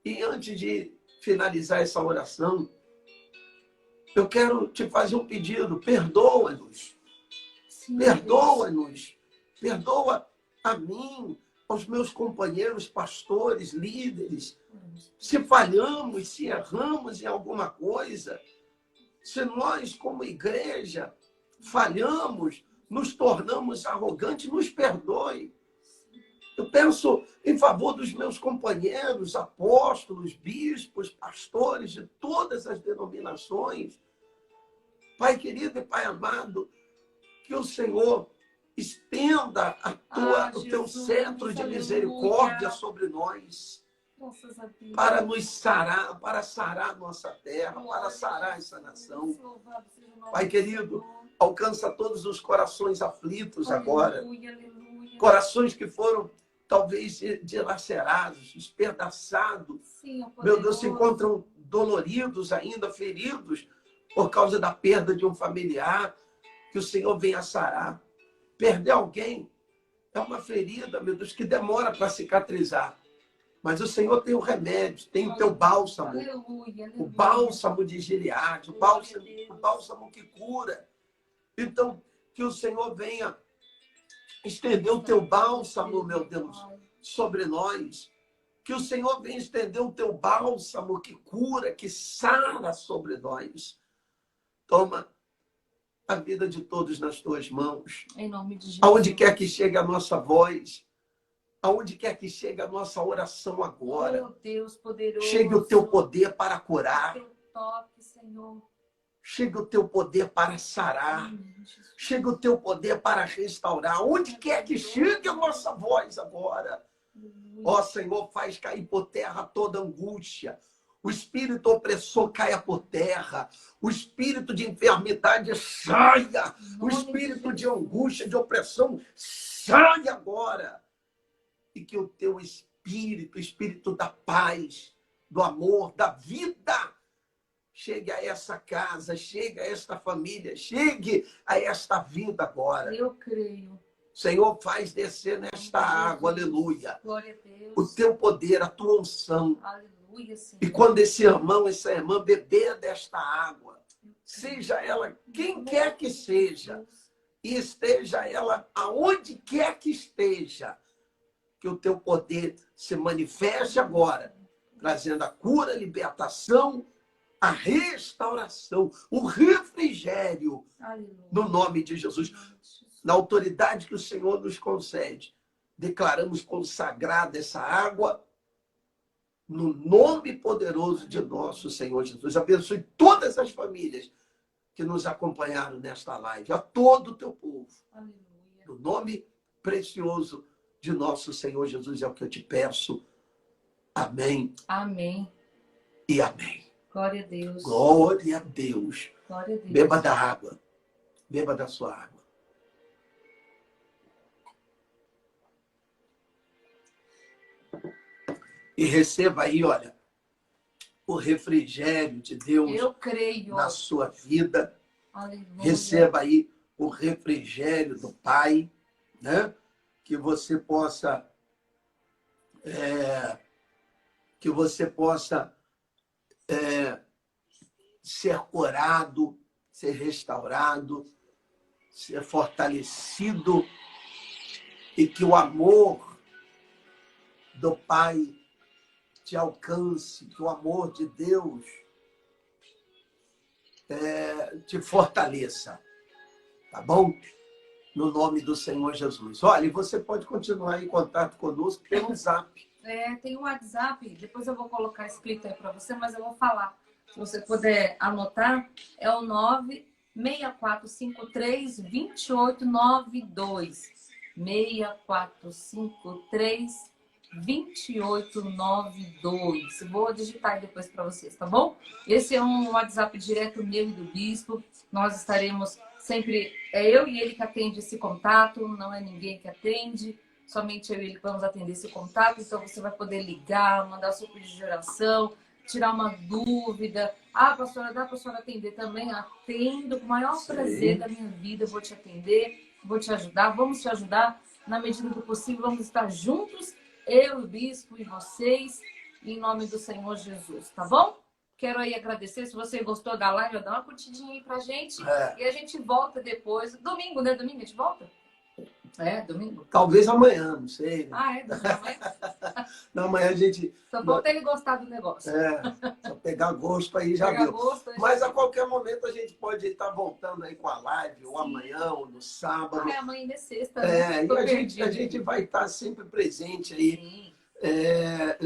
e antes de finalizar essa oração, eu quero te fazer um pedido. Perdoa-nos. Perdoa-nos. Perdoa a mim, aos meus companheiros, pastores, líderes, se falhamos, se erramos em alguma coisa, se nós, como igreja, falhamos, nos tornamos arrogantes, nos perdoe. Eu penso em favor dos meus companheiros, apóstolos, bispos, pastores de todas as denominações. Pai querido e Pai amado, que o Senhor estenda o teu cetro de misericórdia sobre nós, para nos sarar, para sarar nossa terra, para sarar essa nação. Pai querido, alcança todos os corações aflitos agora, corações que foram talvez dilacerados, despedaçados, meu Deus, se encontram doloridos ainda, feridos, por causa da perda de um familiar, que o Senhor venha sarar. Perder alguém é uma ferida, meu Deus, que demora para cicatrizar. Mas o Senhor tem o remédio, tem o teu bálsamo. O bálsamo de Gileade, o bálsamo que cura. Então, que o Senhor venha estender o teu bálsamo, meu Deus, sobre nós. Que o Senhor venha estender o teu bálsamo que cura, que sara sobre nós. Toma a vida de todos nas tuas mãos. Em nome de Jesus. Aonde quer que chegue a nossa voz, aonde quer que chegue a nossa oração agora. Meu Deus poderoso. Chegue o teu poder para curar. Teu toque, Senhor. Chegue o teu poder para sarar. Chegue o teu poder para restaurar. Onde quer que chegue a nossa voz agora. Ó Senhor, faz cair por terra toda angústia. O espírito opressor caia por terra. O espírito de enfermidade saia. O espírito de angústia, de opressão, saia agora. E que o teu espírito, o espírito da paz, do amor, da vida, chegue a essa casa, chegue a esta família, chegue a esta vida agora. Eu creio. Senhor, faz descer nesta água, aleluia. Glória a Deus. O teu poder, a tua unção. Aleluia, Senhor. E quando esse irmão, essa irmã beber desta água, seja ela quem quer que seja, e esteja ela aonde quer que esteja, que o teu poder se manifeste agora, trazendo a cura, a libertação, a restauração, o refrigério, Aleluia. no nome de Jesus. Na autoridade que o Senhor nos concede, declaramos consagrada essa água, no nome poderoso de nosso Senhor Jesus. Abençoe todas as famílias que nos acompanharam nesta live, a todo o teu povo. Aleluia. No nome precioso de nosso Senhor Jesus é o que eu te peço. Amém. Amém. E amém. Glória a Deus. Glória a Deus. Glória a Deus. Beba da água. Beba da sua água. E receba aí, olha, o refrigério de Deus. Eu creio. Na sua vida. Aleluia. Receba aí o refrigério do Pai, né? Que você possa ser curado, ser restaurado, ser fortalecido, e que o amor do Pai te alcance, que o amor de Deus te fortaleça, tá bom? No nome do Senhor Jesus. Olha, e você pode continuar em contato conosco pelo Zap. Tem um WhatsApp, depois eu vou colocar escrito aí para você, mas eu vou falar. Se você puder anotar, é o 964532892. 64532892. Vou digitar aí depois para vocês, tá bom? Esse é um WhatsApp direto meu e do Bispo. Nós estaremos sempre... É eu e ele que atende esse contato, não é ninguém que atende. Somente eu e ele que vamos atender esse contato. Então você vai poder ligar, mandar o seu pedido de oração, tirar uma dúvida. Ah, pastora, dá para a senhora atender também? Atendo com o maior prazer da minha vida. Eu vou te atender, vou te ajudar, vamos te ajudar na medida do possível. Vamos estar juntos, eu, o Bispo e vocês, em nome do Senhor Jesus, tá bom? Quero aí agradecer. Se você gostou da live, dá uma curtidinha aí pra gente. E a gente volta depois. Domingo, né? Domingo a gente volta? É, domingo? Talvez amanhã, não sei. Né? Ah, é? Domingo amanhã? Na manhã a gente... Só falta ele gostar do negócio. É, só pegar gosto aí já Pegar viu. gosto, aí Mas já a viu. qualquer momento a gente pode estar voltando aí com a live, ou Sim. amanhã, ou no sábado. Ah, amanhã ainda é sexta, né? E Tô a perdida. gente vai estar sempre presente aí, Sim.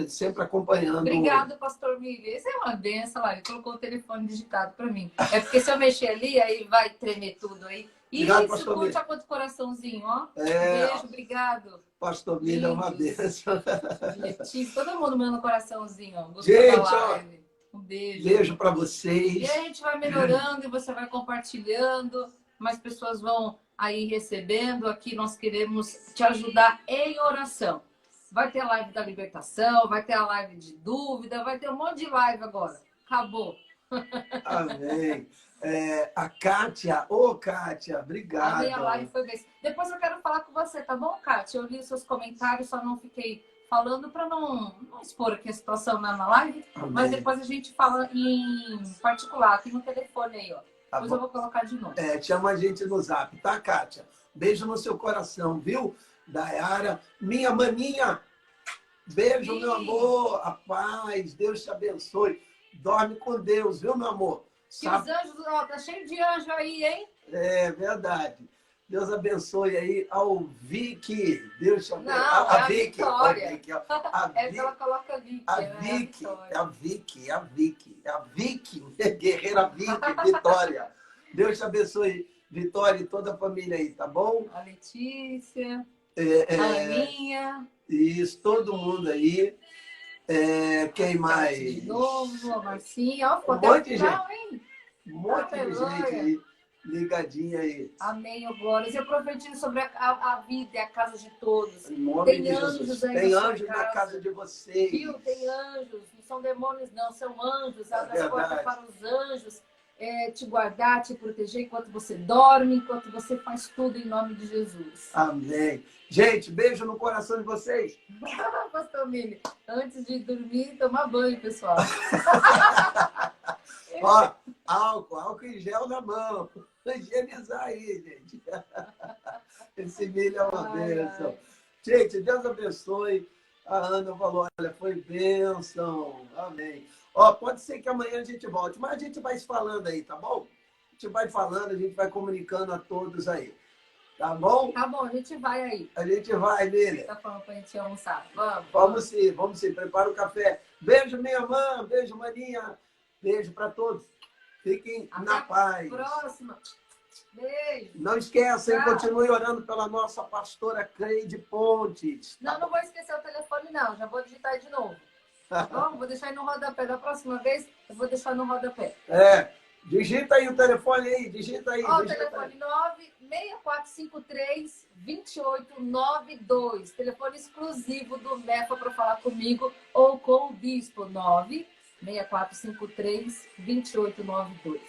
sempre acompanhando. Obrigado, pastor Mili. Isso é uma benção lá. Ele colocou o telefone digitado para mim. É porque se eu mexer ali, aí vai tremer tudo aí. Obrigado, Isso, pastor curte Mili. a conta do coraçãozinho, ó. É, Beijo, obrigado. Pastor Mili é uma Lindos. bênção. Letícia, todo mundo mandando coraçãozinho, ó. Gostou Gente, da ó, live. Um beijo. beijo para E vocês. aí a gente vai melhorando e você vai compartilhando, mais pessoas vão aí recebendo. Aqui nós queremos te ajudar em oração. Vai ter a live da libertação, vai ter a live de dúvida, vai ter um monte de live agora. Acabou. Amém. A Kátia, Kátia, obrigado. A minha live foi bem. Depois eu quero falar com você, tá bom, Kátia? Eu li os seus comentários, só não fiquei falando para não expor aqui a situação na live. Amém. Mas depois a gente fala em particular. Tem um telefone aí, ó. Tá Depois bom. eu vou colocar de novo. Chama a gente no zap, tá, Kátia? Beijo no seu coração, viu? Dayara, minha maninha, beijo, Sim. meu amor, a paz, Deus te abençoe. Dorme com Deus, viu, meu amor? Que os anjos, ó, tá cheio de anjo aí, hein? É verdade. Deus abençoe aí ao Vicky. Deus te abençoe. Não, a é a Vicky. Vitória. A Vicky, ó. Ela coloca Vicky. A né? Vicky, Vitória. a Vicky, guerreira Vicky, Vitória. Deus te abençoe, Vitória e toda a família aí, tá bom? A Letícia, É, a Aninha, Isso, todo mundo aí. Quem mais? de novo, a Marcinha. Ó, ficou Um até o monte de final, hein? Um monte de Aleluia. gente aí, ligadinha aí. Amém, ô glórias. Eu profetizo sobre a vida e a casa de todos. Em nome Tem de anjos Jesus. aí Tem na sua anjos na casa. casa de vocês. Viu? Tem anjos. Não são demônios, não. São anjos. Abre as verdade. portas para os anjos. Te guardar, te proteger enquanto você dorme, enquanto você faz tudo em nome de Jesus. Amém. Gente, beijo no coração de vocês. Pastor Mili, antes de dormir, tomar banho, pessoal. Ó, álcool em gel na mão. Higienizar aí, gente. Esse milho é uma bênção. Gente, Deus abençoe. A Ana falou, olha, foi bênção. Amém. Ó, pode ser que amanhã a gente volte, mas a gente vai se falando aí, tá bom? A gente vai falando, a gente vai comunicando a todos aí. Tá bom? Tá bom, a gente vai aí. A gente vai, Lília. Tá falando pra gente almoçar. Vamos. Vamos sim. Prepara o café. Beijo, minha irmã. Beijo, maninha. Beijo para todos. Fiquem na paz. Próxima. Beijo. Não esqueçam, Tchau. continue orando pela nossa pastora Cleide Pontes. Não vou esquecer o telefone, não. Já vou digitar de novo. Tá bom? Vou deixar aí no rodapé. Da próxima vez, eu vou deixar no rodapé. Digita aí o telefone aí. Digita aí. Ó, o digita telefone 96453-2892. Telefone exclusivo do MEFA para falar comigo ou com o Bispo. 96453-2892.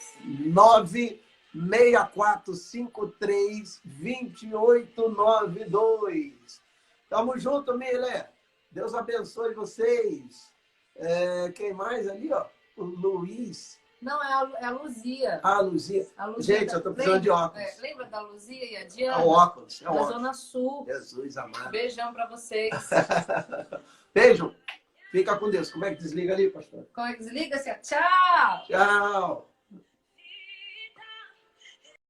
96453-2892. Tamo junto, Miller. Deus abençoe vocês. Quem mais ali, ó? O Luiz. Não, é a Luzia. A Luzia. A Luzia Gente, eu tô precisando de óculos. Lembra da Luzia e a É Diana? o óculos. É Da o óculos. Zona Sul. Jesus amado. Beijão para vocês. Beijo. Fica com Deus. Como é que desliga ali, pastor? Como é que desliga? Assim, ó. Tchau! Tchau.